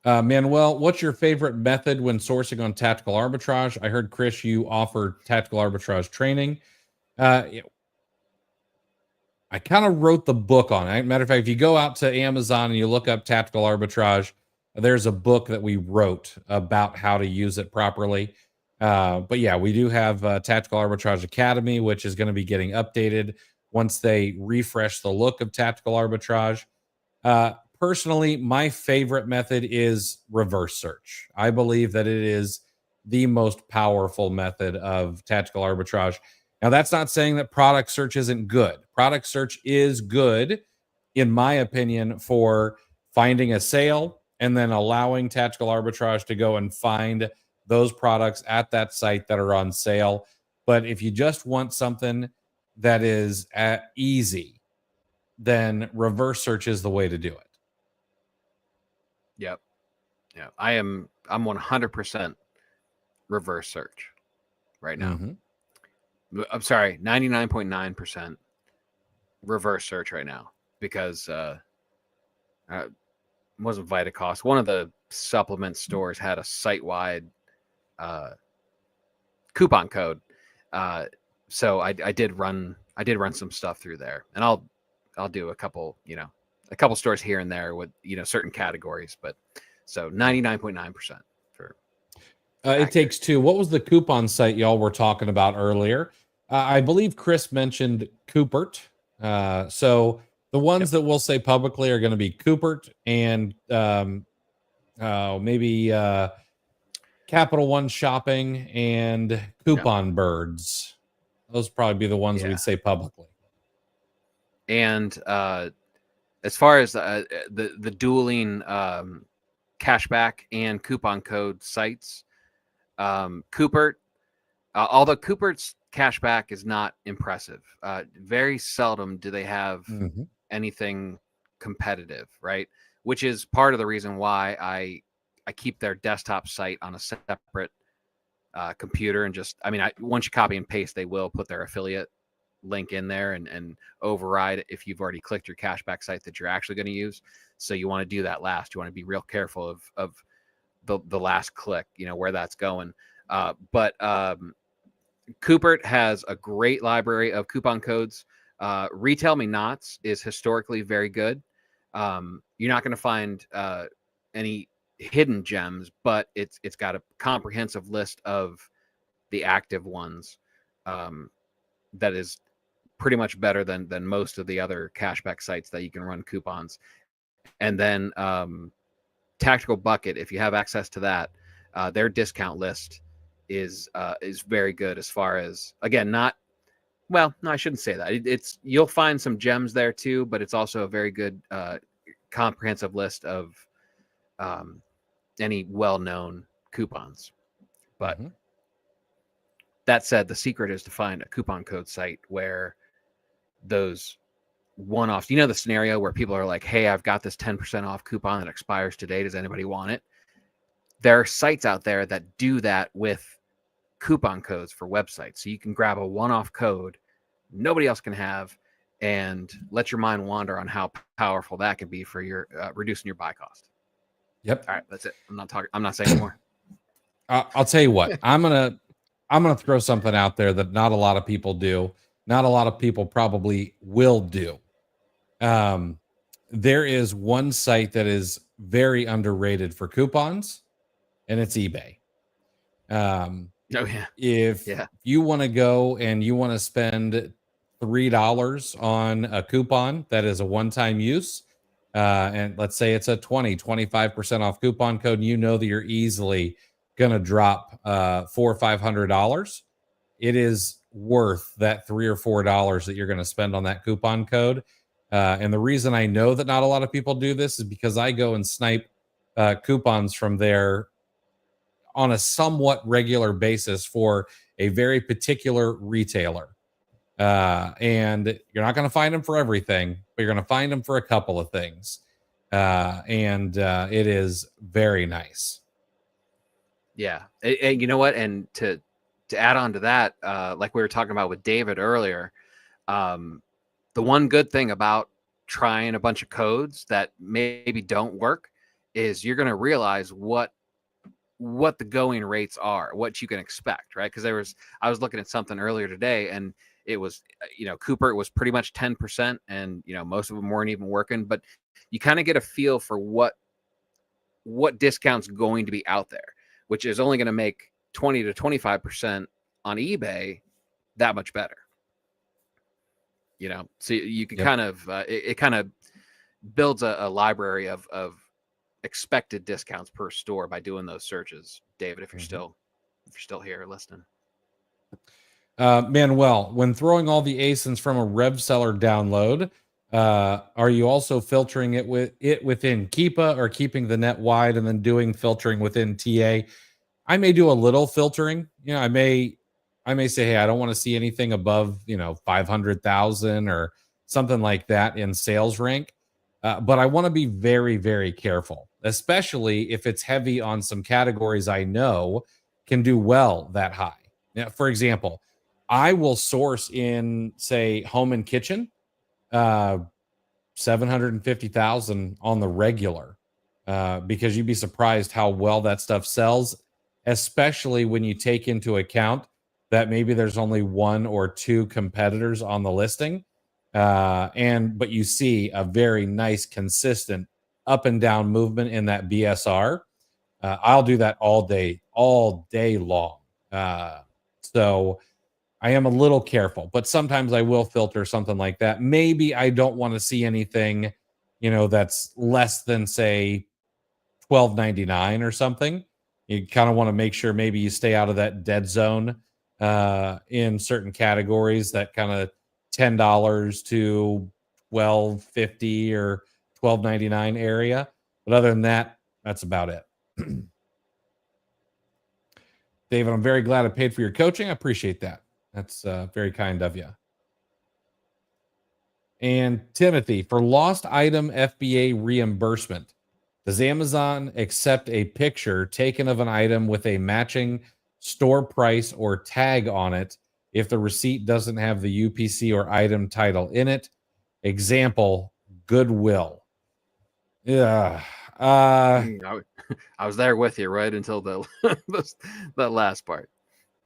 Manuel, what's your favorite method when sourcing on tactical arbitrage? I heard, Chris, you offer tactical arbitrage training. I kind of wrote the book on it. Matter of fact, if you go out to Amazon and you look up tactical arbitrage, there's a book that we wrote about how to use it properly. But yeah, we do have Tactical Arbitrage Academy, which is going to be getting updated once they refresh the look of tactical arbitrage. Personally, my favorite method is reverse search. I believe that it is the most powerful method of tactical arbitrage. Now, that's not saying that product search isn't good. Product search is good, in my opinion, for finding a sale and then allowing tactical arbitrage to go and find those products at that site that are on sale. But if you just want something that is easy, then reverse search is the way to do it. Yep. Yeah. I'm 100% reverse search right now. I'm sorry, 99.9% reverse search right now, because it wasn't Vitacost. One of the supplement stores had a site-wide coupon code. So I did run some stuff through there, and I'll do a couple stores here and there with certain categories, but so 99.9% for It Takes Two. What was the coupon site y'all were talking about earlier? I believe Chris mentioned Coopert. So the ones that we'll say publicly are going to be Coopert and maybe Capital One Shopping and Coupon Birds. Those probably be the ones we'd say publicly. And as far as the dueling cashback and coupon code sites, Coopert, although Coopert's cashback is not impressive, very seldom do they have anything competitive, right? Which is part of the reason why I keep their desktop site on a separate computer, and just, once you copy and paste, they will put their affiliate link in there and override it if you've already clicked your cashback site that you're actually going to use. So you want to do that last. You want to be real careful of the last click, where that's going. But Coopert has a great library of coupon codes. Retail Me Nots is historically very good. You're not going to find any hidden gems, but it's got a comprehensive list of the active ones that is pretty much better than most of the other cashback sites that you can run coupons. And then Tactical Bucket, if you have access to that, their discount list is very good, as far as, again, no, I shouldn't say that. It's you'll find some gems there too, but it's also a very good comprehensive list of any well-known coupons. But that said, the secret is to find a coupon code site where those one-offs, the scenario where people are like, hey, I've got this 10% off coupon that expires today. Does anybody want it? There are sites out there that do that with coupon codes for websites. So you can grab a one-off code nobody else can have and let your mind wander on how powerful that can be for your reducing your buy cost. Yep. All right, that's it. I'm not saying more. I'll tell you what. I'm gonna throw something out there that not a lot of people do. Not a lot of people probably will do. There is one site that is very underrated for coupons, and it's eBay. If you want to go and you want to spend $3 on a coupon that is a one-time use, and let's say it's a 25% off coupon code, and that you're easily going to drop $400 or $500, it is worth that $3 or $4 that you're going to spend on that coupon code. And the reason I know that not a lot of people do this is because I go and snipe coupons from there on a somewhat regular basis for a very particular retailer. And you're not going to find them for everything, but you're going to find them for a couple of things. And it is very nice. Yeah. And you know what? And to add on to that, like we were talking about with David earlier, the one good thing about trying a bunch of codes that maybe don't work is you're going to realize what the going rates are, what you can expect, right? Because I was looking at something earlier today, and it was, Cooper, it was pretty much 10%, and most of them weren't even working, but you kind of get a feel for what discount's going to be out there, which is only going to make 20 to 25% on eBay that much better. So you can kind of it kind of builds a library of expected discounts per store by doing those searches. David, if you're still here listening. Manuel, when throwing all the ASINs from a rev seller download, are you also filtering it within Keepa, or keeping the net wide and then doing filtering within TA? I may do a little filtering. I may say, hey, I don't want to see anything above 500,000 or something like that in sales rank. But I want to be very, very careful, especially if it's heavy on some categories I know can do well that high. Now, for example, I will source in, say, home and kitchen, 750,000 on the regular, because you'd be surprised how well that stuff sells, especially when you take into account that maybe there's only one or two competitors on the listing. But you see a very nice, consistent up and down movement in that BSR. I'll do that all day long. So I am a little careful, but sometimes I will filter something like that. Maybe I don't want to see anything, that's less than, say, $12.99 or something. You kind of want to make sure maybe you stay out of that dead zone in certain categories, that kind of $10 to $12.50 or $12.99 area. But other than that, that's about it. David, I'm very glad I paid for your coaching. I appreciate that. That's very kind of you. And Timothy, for lost item FBA reimbursement, does Amazon accept a picture taken of an item with a matching store price or tag on it if the receipt doesn't have the UPC or item title in it? Example, Goodwill. Yeah. I was there with you right until that last part.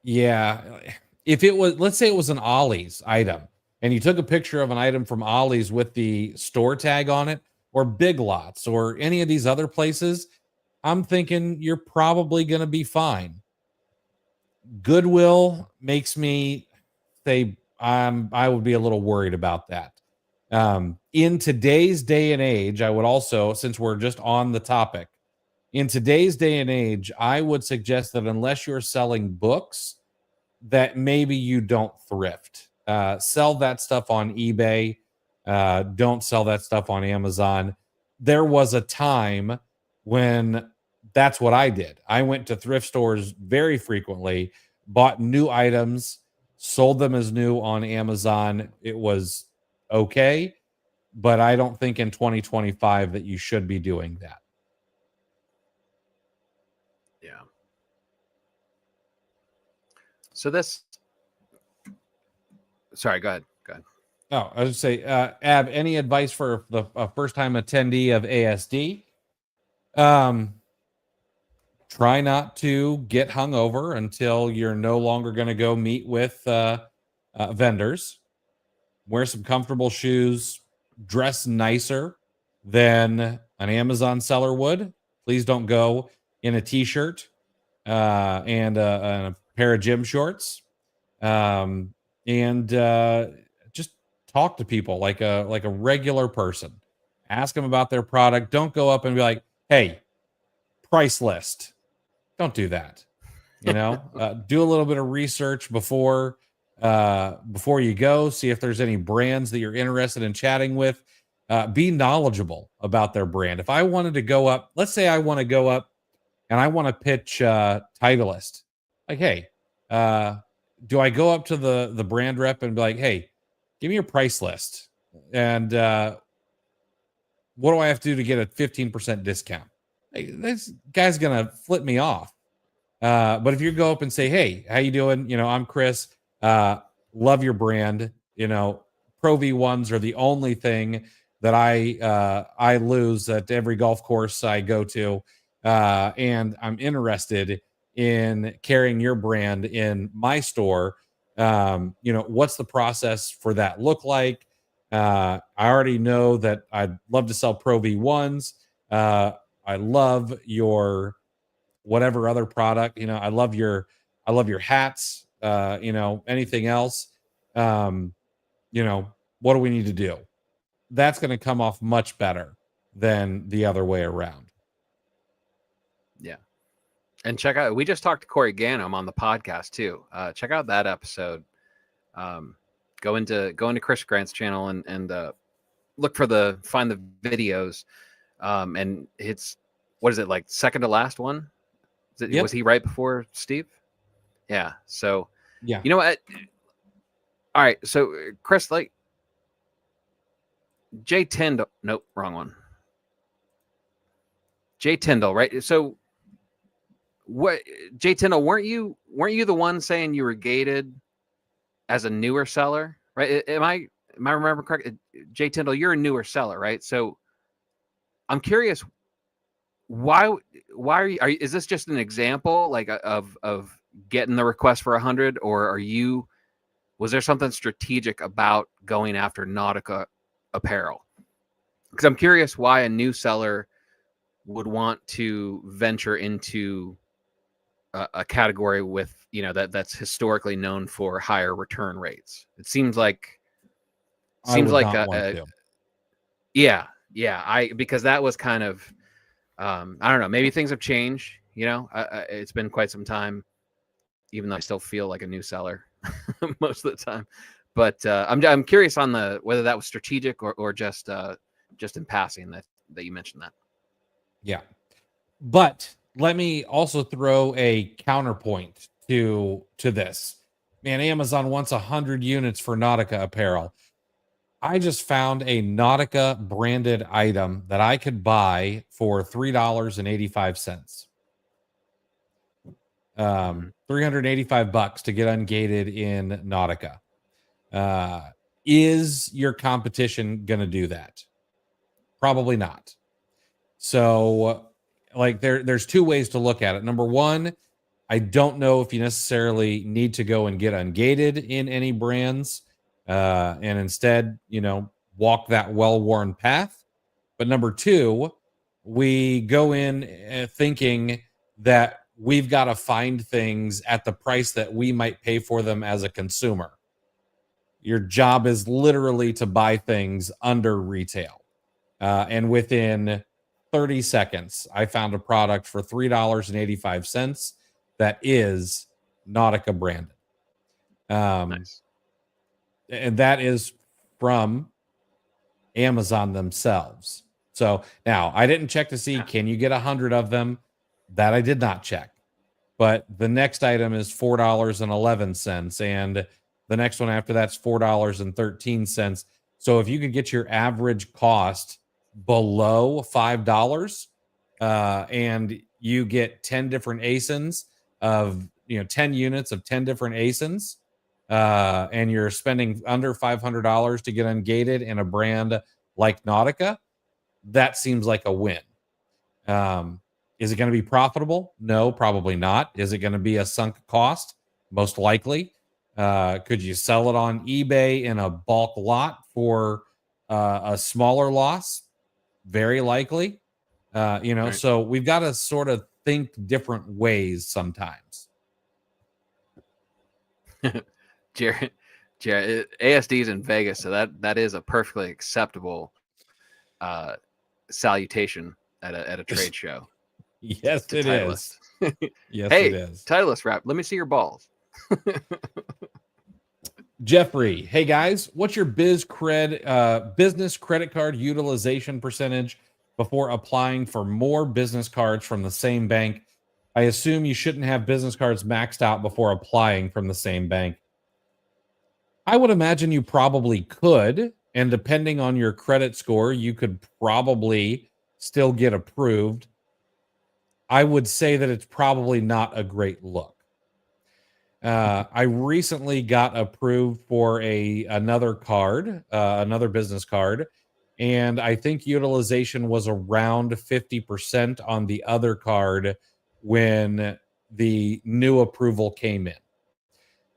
Yeah. If it was, let's say it was an Ollie's item, and you took a picture of an item from Ollie's with the store tag on it, or Big Lots, or any of these other places, I'm thinking you're probably going to be fine. Goodwill makes me say I would be a little worried about that. In today's day and age, I would also, since we're just on the topic, in today's day and age, I would suggest that unless you're selling books, that maybe you don't thrift. Sell that stuff on eBay. Don't sell that stuff on Amazon. There was a time when that's what I did. I went to thrift stores very frequently, bought new items, sold them as new on Amazon. It was okay, but I don't think in 2025 that you should be doing that. Yeah. So this, sorry, go ahead. Oh, I would say, Ab, any advice for the first-time attendee of ASD? Try not to get hungover until you're no longer going to go meet with vendors. Wear some comfortable shoes. Dress nicer than an Amazon seller would. Please don't go in a t-shirt and a pair of gym shorts. Just talk to people like a regular person. Ask them about their product. Don't go up and be like, hey, price list. Don't do that. Do a little bit of research before you go. See if there's any brands that you're interested in chatting with. Be knowledgeable about their brand. If I wanted to go up, let's say I want to go up and I want to pitch Titleist, like, hey, do I go up to the brand rep and be like, hey, give me your price list, and what do I have to do to get a 15% discount? Hey, this guy's gonna flip me off. But if you go up and say, hey, how you doing? I'm Chris. Love your brand. Pro V1s are the only thing that I lose at every golf course I go to. And I'm interested in carrying your brand in my store. What's the process for that look like? I already know that I'd love to sell Pro V1s. I love your whatever other product. I love your hats. Anything else. What do we need to do? That's going to come off much better than the other way around. Yeah. And check out, we just talked to Corey Ganem on the podcast too. Check out that episode. Go into Chris Grant's channel and find the videos. And it's, what is it, like second to last one? Yep. Was he right before Steve? Yeah. So, yeah. You know what? All right. So Chris, like Jay Tyndall, nope, wrong one. Jay Tyndall, right? So what, Jay Tyndall, weren't you the one saying you were gated as a newer seller, right? Am I remembering correct? Jay Tyndall, you're a newer seller, right? So I'm curious, why are you, is this just an example like of getting the request for 100, or was there something strategic about going after Nautica apparel? Because I'm curious why a new seller would want to venture into a category with, that's historically known for higher return rates. It seems like because that was kind of, I don't know, maybe things have changed, it's been quite some time, even though I still feel like a new seller most of the time. But I'm curious on whether that was strategic or just in passing that you mentioned that. Yeah. But let me also throw a counterpoint to this. Man, Amazon wants 100 units for Nautica apparel. I just found a Nautica branded item that I could buy for $3.85. $385 to get ungated in Nautica. Is your competition going to do that? Probably not. So, like, there's two ways to look at it. Number one, I don't know if you necessarily need to go and get ungated in any brands, and instead, walk that well-worn path. But number two, we go in thinking that we've got to find things at the price that we might pay for them as a consumer. Your job is literally to buy things under retail. And within 30 seconds, I found a product for $3.85 that is Nautica branded. Nice. And that is from Amazon themselves. So now I didn't check to see, can you get 100 of them? That I did not check. But the next item is $4.11. And the next one after that's $4.13. So if you could get your average cost below $5, and you get 10 different ASINs of 10 units of 10 different ASINs, and you're spending under $500 to get ungated in a brand like Nautica, that seems like a win. Is it going to be profitable? No, probably not. Is it going to be a sunk cost? Most likely. Could you sell it on eBay in a bulk lot for a smaller loss? Very likely. Right. So we've got to sort of think different ways sometimes. Jared, ASD's in Vegas, so that is a perfectly acceptable salutation at a trade show. Yes, it is. Yes, hey, it is. Titleist rap. Let me see your balls. Jeffrey, hey guys, what's your business credit card utilization percentage before applying for more business cards from the same bank? I assume you shouldn't have business cards maxed out before applying from the same bank. I would imagine you probably could, and depending on your credit score, you could probably still get approved. I would say that it's probably not a great look. I recently got approved for another card, another business card, and I think utilization was around 50% on the other card when the new approval came in.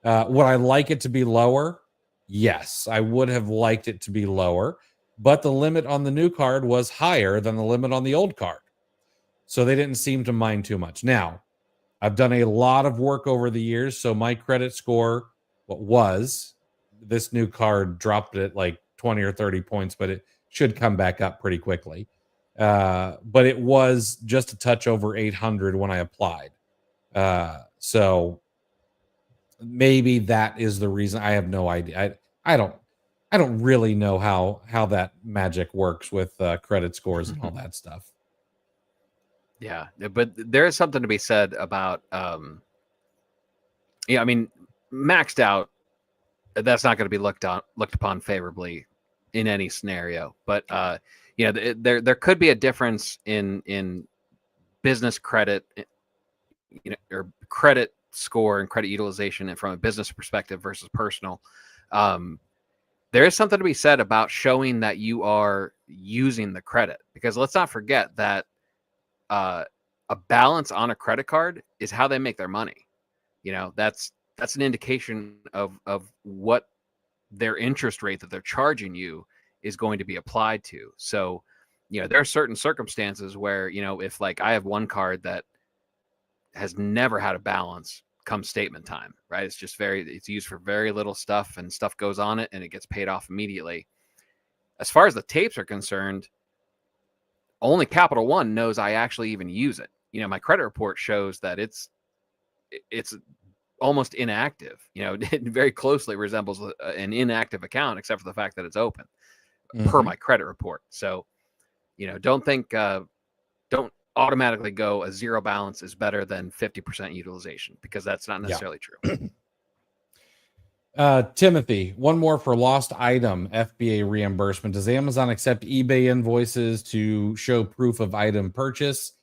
Would I like it to be lower? Yes, I would have liked it to be lower, but the limit on the new card was higher than the limit on the old card. So they didn't seem to mind too much. Now, I've done a lot of work over the years, so my credit score, this new card dropped it like 20 or 30 points, but it should come back up pretty quickly. But it was just a touch over 800 when I applied. So maybe that is the reason. I have no idea. I don't really know how that magic works with credit scores and all that stuff. Yeah, but there is something to be said about, I mean, maxed out, that's not going to be looked upon favorably in any scenario. But there could be a difference in business credit, or credit score and credit utilization, and from a business perspective versus personal. There is something to be said about showing that you are using the credit, because let's not forget that a balance on a credit card is how they make their money. That's an indication of what their interest rate that they're charging you is going to be applied to. So, there are certain circumstances where, if like I have one card that has never had a balance come statement time, right? It's used for very little stuff, and stuff goes on it and it gets paid off immediately. As far as the tapes are concerned, only Capital One knows I actually even use it. My credit report shows that it's almost inactive. It very closely resembles an inactive account, except for the fact that it's open per my credit report. So, don't automatically go a zero balance is better than 50% utilization, because that's not necessarily true. Timothy, one more for lost item FBA reimbursement. Does Amazon accept eBay invoices to show proof of item purchase?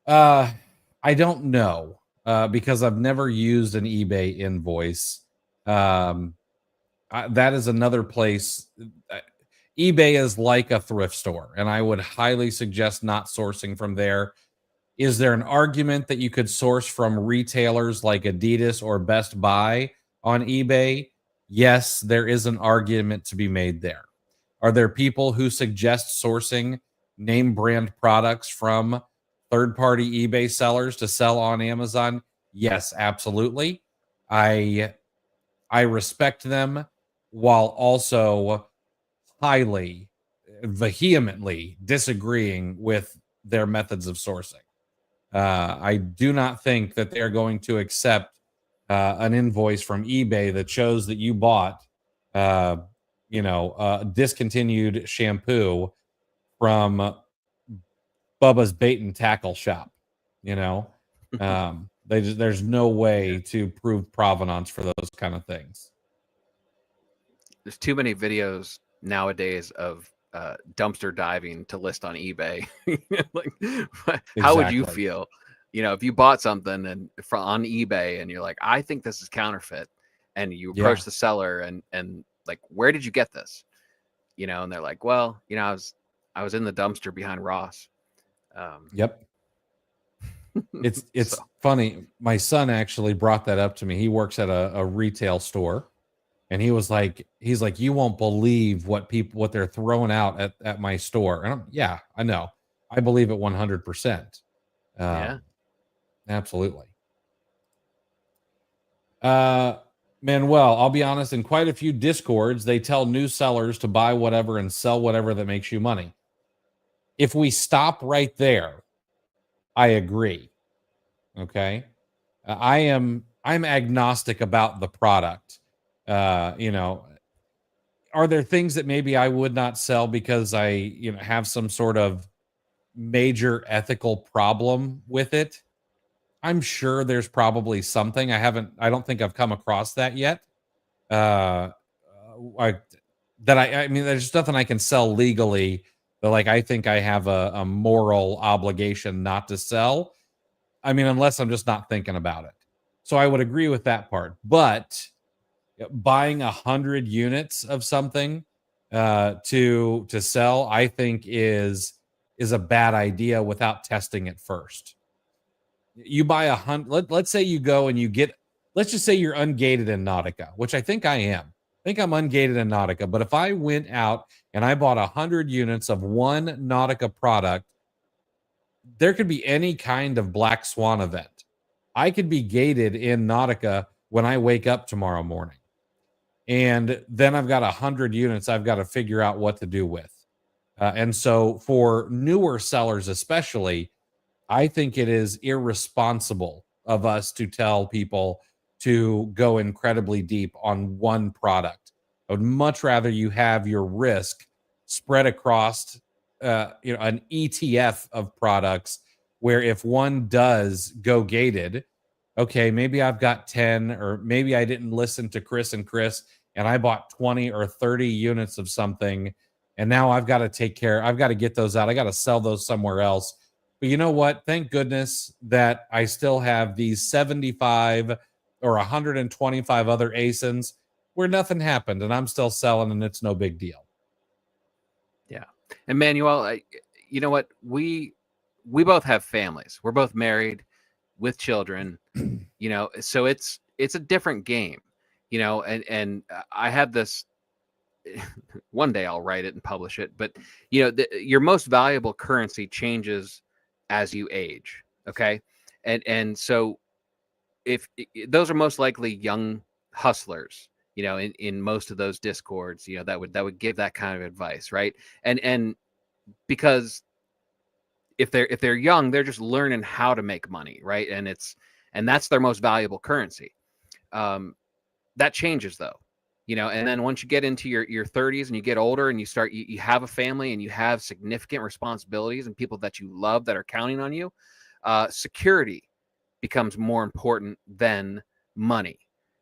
I don't know, because I've never used an eBay invoice. That is another place. eBay is like a thrift store, and I would highly suggest not sourcing from there. Is there an argument that you could source from retailers like Adidas or Best Buy on eBay? Yes, there is an argument to be made there. Are there people who suggest sourcing name brand products from third-party eBay sellers to sell on Amazon? Yes, absolutely. I respect them, while also highly, vehemently disagreeing with their methods of sourcing. I do not think that they're going to accept an invoice from eBay that shows that you bought, discontinued shampoo from Bubba's Bait and Tackle shop. There's no way to prove provenance for those kind of things. There's too many videos nowadays of dumpster diving to list on eBay. How would you feel, if you bought something on eBay and you're like, I think this is counterfeit, and you approach the seller and like, where did you get this? And they're like, well, I was in the dumpster behind Ross. Yep. It's funny. My son actually brought that up to me. He works at a retail store, and he's like, you won't believe what they're throwing out at my store. And I know. I believe it 100%. Yeah, absolutely. Manuel, I'll be honest, in quite a few Discords, they tell new sellers to buy whatever and sell whatever that makes you money. If we stop right there, I agree. Okay. I'm agnostic about the product. You know, are there things that maybe I would not sell because I, have some sort of major ethical problem with it? I'm sure there's probably something. I don't think I've come across that yet. Uh, I, I mean, there's nothing I can sell legally that, like, I think I have a moral obligation not to sell. I mean, unless I'm just not thinking about it. So I would agree with that part. But buying 100 units of something to sell, I think is a bad idea without testing it first. You buy 100. Let's say you go and you get. Let's just say you're ungated in Nautica, which I think I am. I think I'm ungated in Nautica. But if I went out and I bought 100 units of one Nautica product, there could be any kind of black swan event. I could be gated in Nautica when I wake up tomorrow morning. And then I've got 100 units I've got to figure out what to do with. And so for newer sellers, especially, I think it is irresponsible of us to tell people to go incredibly deep on one product. I would much rather you have your risk spread across, an ETF of products where if one does go gated, okay, maybe I've got 10, or maybe I didn't listen to Chris and I bought 20 or 30 units of something. And now I've got to get those out. I got to sell those somewhere else. But you know what? Thank goodness that I still have these 75 or 125 other ASINs where nothing happened and I'm still selling and it's no big deal. Yeah. And Manuel, you know what? We both have families. We're both married with children, so it's a different game, and I have this. One day I'll write it and publish it, but your most valuable currency changes as you age. Okay. And so if those are most likely young hustlers, in most of those discords, that would give that kind of advice. Right. And because if they're young, they're just learning how to make money. Right. And that's their most valuable currency. That changes though. And then once you get into your 30s and you get older and you have a family and you have significant responsibilities and people that you love that are counting on you, security becomes more important than money.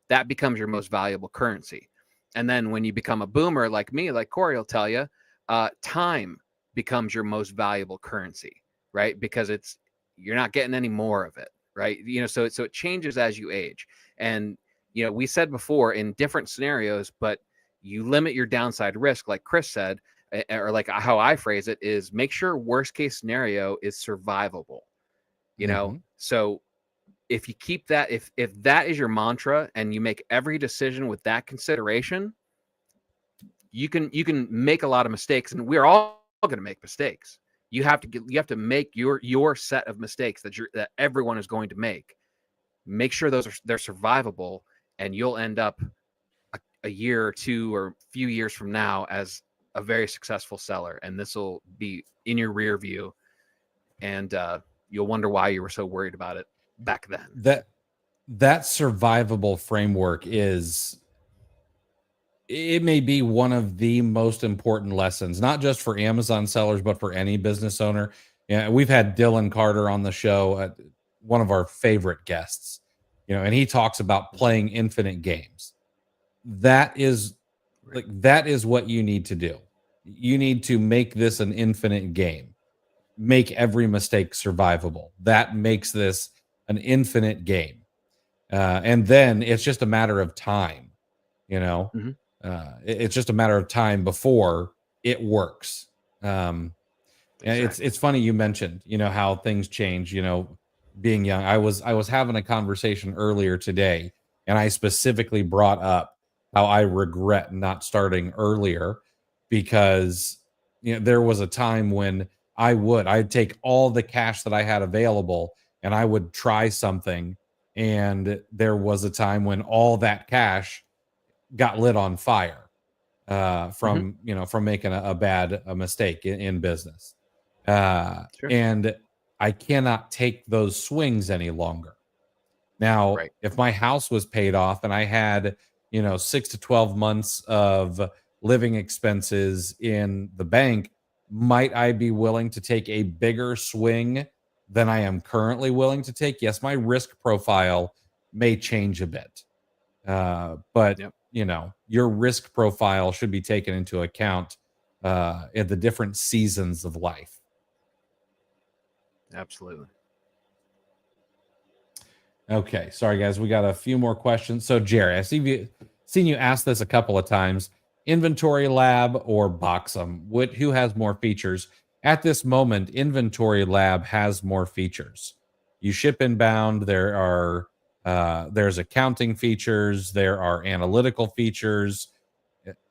That becomes your most valuable currency. And then when you become a boomer like me, like Corey will tell you, time becomes your most valuable currency, right? Because you're not getting any more of it, right? So it changes as you age. And we said before in different scenarios, but you limit your downside risk, like Chris said, or like how I phrase it is make sure worst case scenario is survivable. So if you keep that, if that is your mantra and you make every decision with that consideration, you can make a lot of mistakes, and we're all going to make mistakes. You have to make your set of mistakes that everyone is going to make. Make sure they're survivable. And you'll end up a year or two or a few years from now as a very successful seller. And this will be in your rear view. And you'll wonder why you were so worried about it back then. That survivable framework it may be one of the most important lessons, not just for Amazon sellers, but for any business owner. Yeah, we've had Dylan Carter on the show, one of our favorite guests. And he talks about playing infinite games. That is what you need to do. You need to make this an infinite game. Make every mistake survivable. That makes this an infinite game. And then it's just a matter of time, Mm-hmm. It's just a matter of time before it works. Exactly. It's funny you mentioned, how things change, being young. I was having a conversation earlier today, and I specifically brought up how I regret not starting earlier because there was a time when I'd take all the cash that I had available and I would try something, and there was a time when all that cash got lit on fire from making a mistake in business. Sure. And I cannot take those swings any longer. Now, if my house was paid off and I had, 6 to 12 months of living expenses in the bank, might I be willing to take a bigger swing than I am currently willing to take? Yes, my risk profile may change a bit. But Yep. your risk profile should be taken into account at the different seasons of life. Absolutely. Okay, sorry guys, we got a few more questions. So Jerry, I seen you ask this a couple of times. Inventory Lab or Boxum? Who has more features? At this moment, Inventory Lab has more features. You ship inbound. There's accounting features. There are analytical features.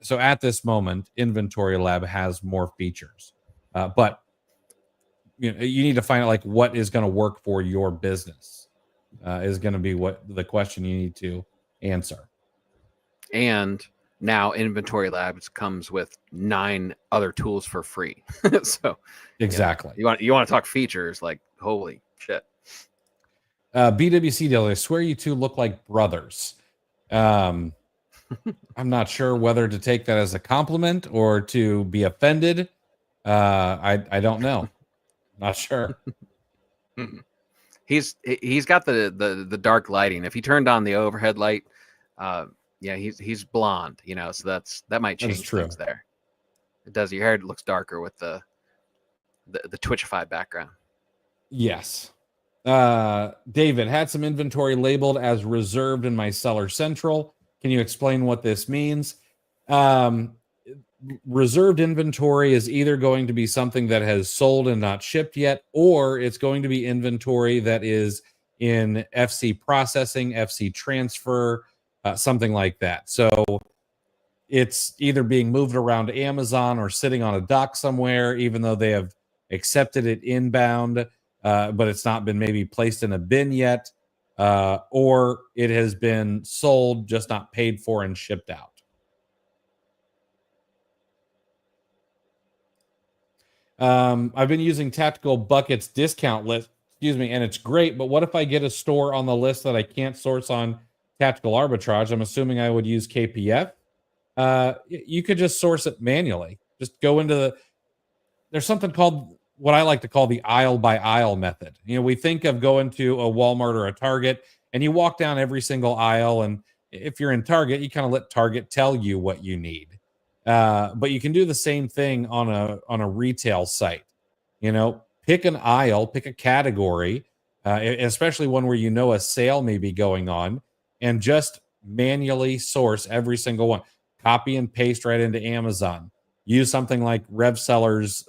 So at this moment, Inventory Lab has more features. But you need to find out like what is going to work for your business. Is going to be what the question you need to answer. And now Inventory Labs comes with 9 other tools for free. So exactly. You want to talk features, like holy shit. BWC deal, I swear you two look like brothers. I'm not sure whether to take that as a compliment or to be offended. I don't know. Not sure. He's got the dark lighting. If he turned on the overhead light, he's blonde, so that might change things there. It does. Your hair looks darker with the Twitchify background. Yes. David, had some inventory labeled as reserved in my seller central. Can you explain what this means? Reserved inventory is either going to be something that has sold and not shipped yet, or it's going to be inventory that is in FC processing, FC transfer, something like that. So it's either being moved around Amazon or sitting on a dock somewhere, even though they have accepted it inbound, but it's not been maybe placed in a bin yet, or it has been sold, just not paid for and shipped out. I've been using Tactical Bucket's discount list, and it's great, but what if I get a store on the list that I can't source on Tactical Arbitrage? I'm assuming I would use KPF. You could just source it manually. Just go into there's something called what I like to call the aisle by aisle method. We think of going to a Walmart or a Target and you walk down every single aisle. And if you're in Target, you kind of let Target tell you what you need. But you can do the same thing on a retail site. Pick an aisle, pick a category, especially one where a sale may be going on, and just manually source every single one. Copy and paste right into Amazon. Use something like RevSeller's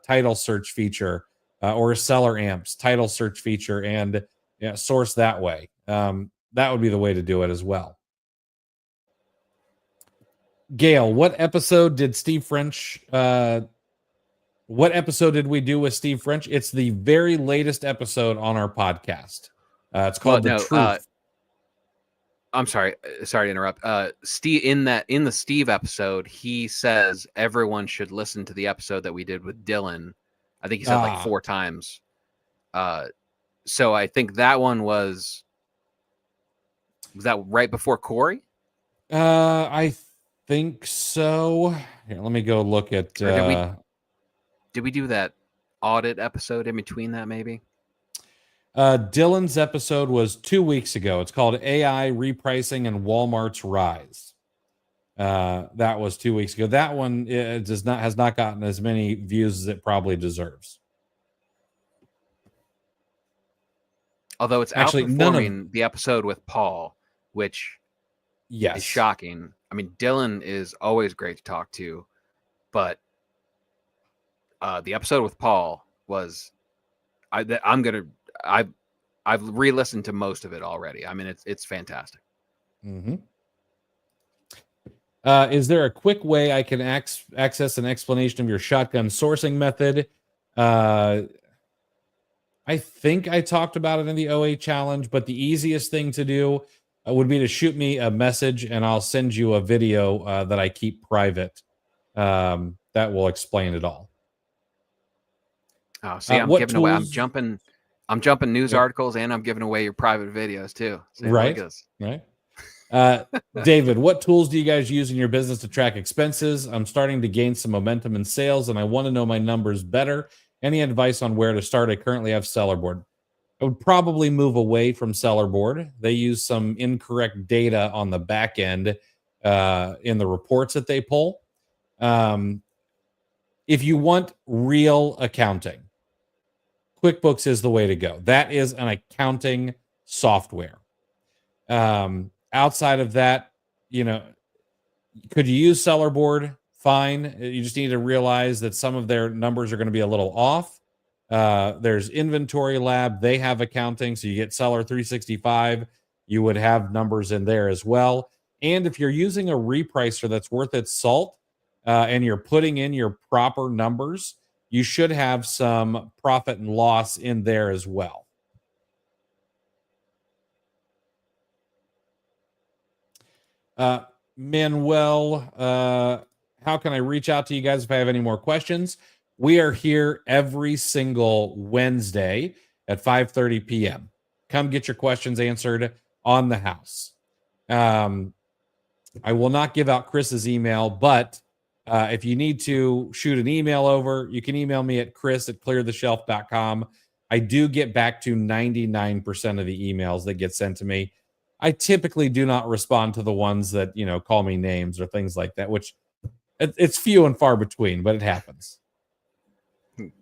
title search feature or Seller Amp's title search feature and source that way. That would be the way to do it as well. Gail, what episode did we do with Steve French? It's the very latest episode on our podcast. It's called The Truth. I'm sorry to interrupt. Steve, in the Steve episode, he says everyone should listen to the episode that we did with Dylan. I think he said like 4 times. So I think that one was that right before Corey? I think so. Here, let me go look at. Did we do that audit episode in between that? Maybe. Dylan's episode was 2 weeks ago. It's called AI Repricing and Walmart's Rise. That was 2 weeks ago. That one has not gotten as many views as it probably deserves. Although it's actually outperforming the episode with Paul, which is shocking. I mean, Dylan is always great to talk to, but the episode with Paul was I've re-listened to most of it already. I mean, it's fantastic. Mm-hmm. Is there a quick way I can access an explanation of your shotgun sourcing method? I think I talked about it in the OA challenge, but the easiest thing to do would be to shoot me a message and I'll send you a video that I keep private that will explain it all. Oh, see, I'm giving away. I'm jumping news articles, and I'm giving away your private videos too. Right. Right. David, what tools do you guys use in your business to track expenses? I'm starting to gain some momentum in sales, and I want to know my numbers better. Any advice on where to start? I currently have Sellerboard. I would probably move away from Sellerboard. They use some incorrect data on the back end in the reports that they pull. If you want real accounting, QuickBooks is the way to go. That is an accounting software. Outside of that, could you use Sellerboard? Fine. You just need to realize that some of their numbers are going to be a little off. There's Inventory Lab. They have accounting. So you get Seller 365. You would have numbers in there as well. And if you're using a repricer that's worth its salt and you're putting in your proper numbers, you should have some profit and loss in there as well. Manuel, how can I reach out to you guys if I have any more questions? We are here every single Wednesday at 5:30 p.m. Come get your questions answered on the house. I will not give out Chris's email, but if you need to shoot an email over, you can email me at chris@cleartheshelf.com. I do get back to 99% of the emails that get sent to me. I typically do not respond to the ones that, call me names or things like that, which it's few and far between, but it happens.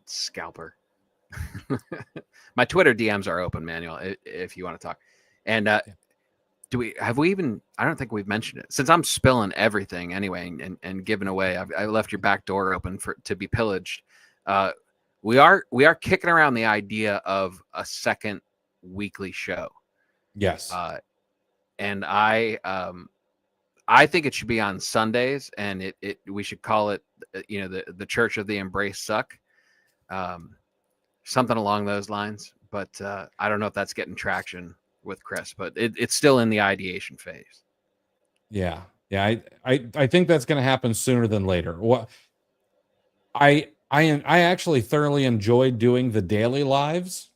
Scalper. My Twitter DMs are open, Manuel, if you want to talk. And I don't think we've mentioned it, since I'm spilling everything anyway and giving away. I left your back door open to be pillaged. We are kicking around the idea of a second weekly show. Yes. And I think it should be on Sundays, and we should call it, the Church of the Embrace Suck, something along those lines. But I don't know if that's getting traction with Chris, but it's still in the ideation phase. Yeah. I think that's going to happen sooner than later. What I actually thoroughly enjoyed doing the daily lives.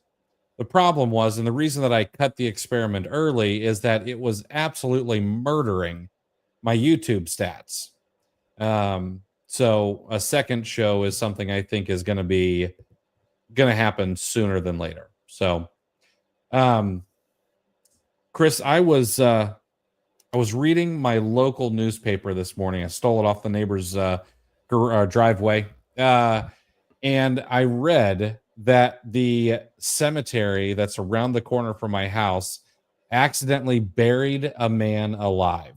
The problem was, and the reason that I cut the experiment early, is that it was absolutely murdering my YouTube stats. So a second show is something I think is going to happen sooner than later. So, Chris, I was reading my local newspaper this morning. I stole it off the neighbor's driveway, and I read that the cemetery that's around the corner from my house accidentally buried a man alive.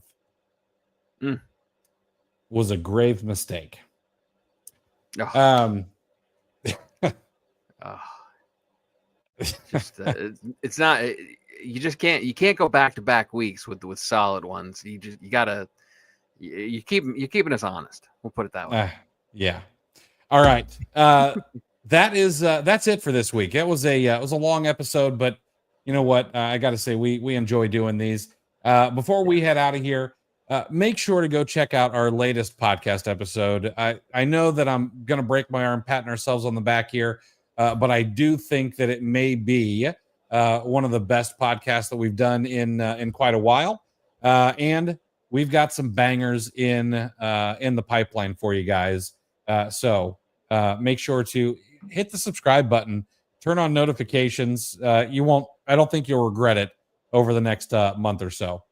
Was a grave mistake. Oh. It's not. You can't go back to back weeks with solid ones. You're keeping us honest. We'll put it that way. Yeah. All right. That's it for this week. It was a long episode, but you know what? I got to say we enjoy doing these. Before we head out of here, make sure to go check out our latest podcast episode. I know that I'm going to break my arm patting ourselves on the back here, but I do think that it may be one of the best podcasts that we've done in quite a while, and we've got some bangers in the pipeline for you guys. So make sure to hit the subscribe button, turn on notifications. I don't think you'll regret it over the next month or so.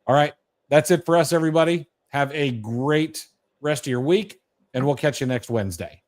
All right. That's it for us, everybody. Have a great rest of your week, and we'll catch you next Wednesday.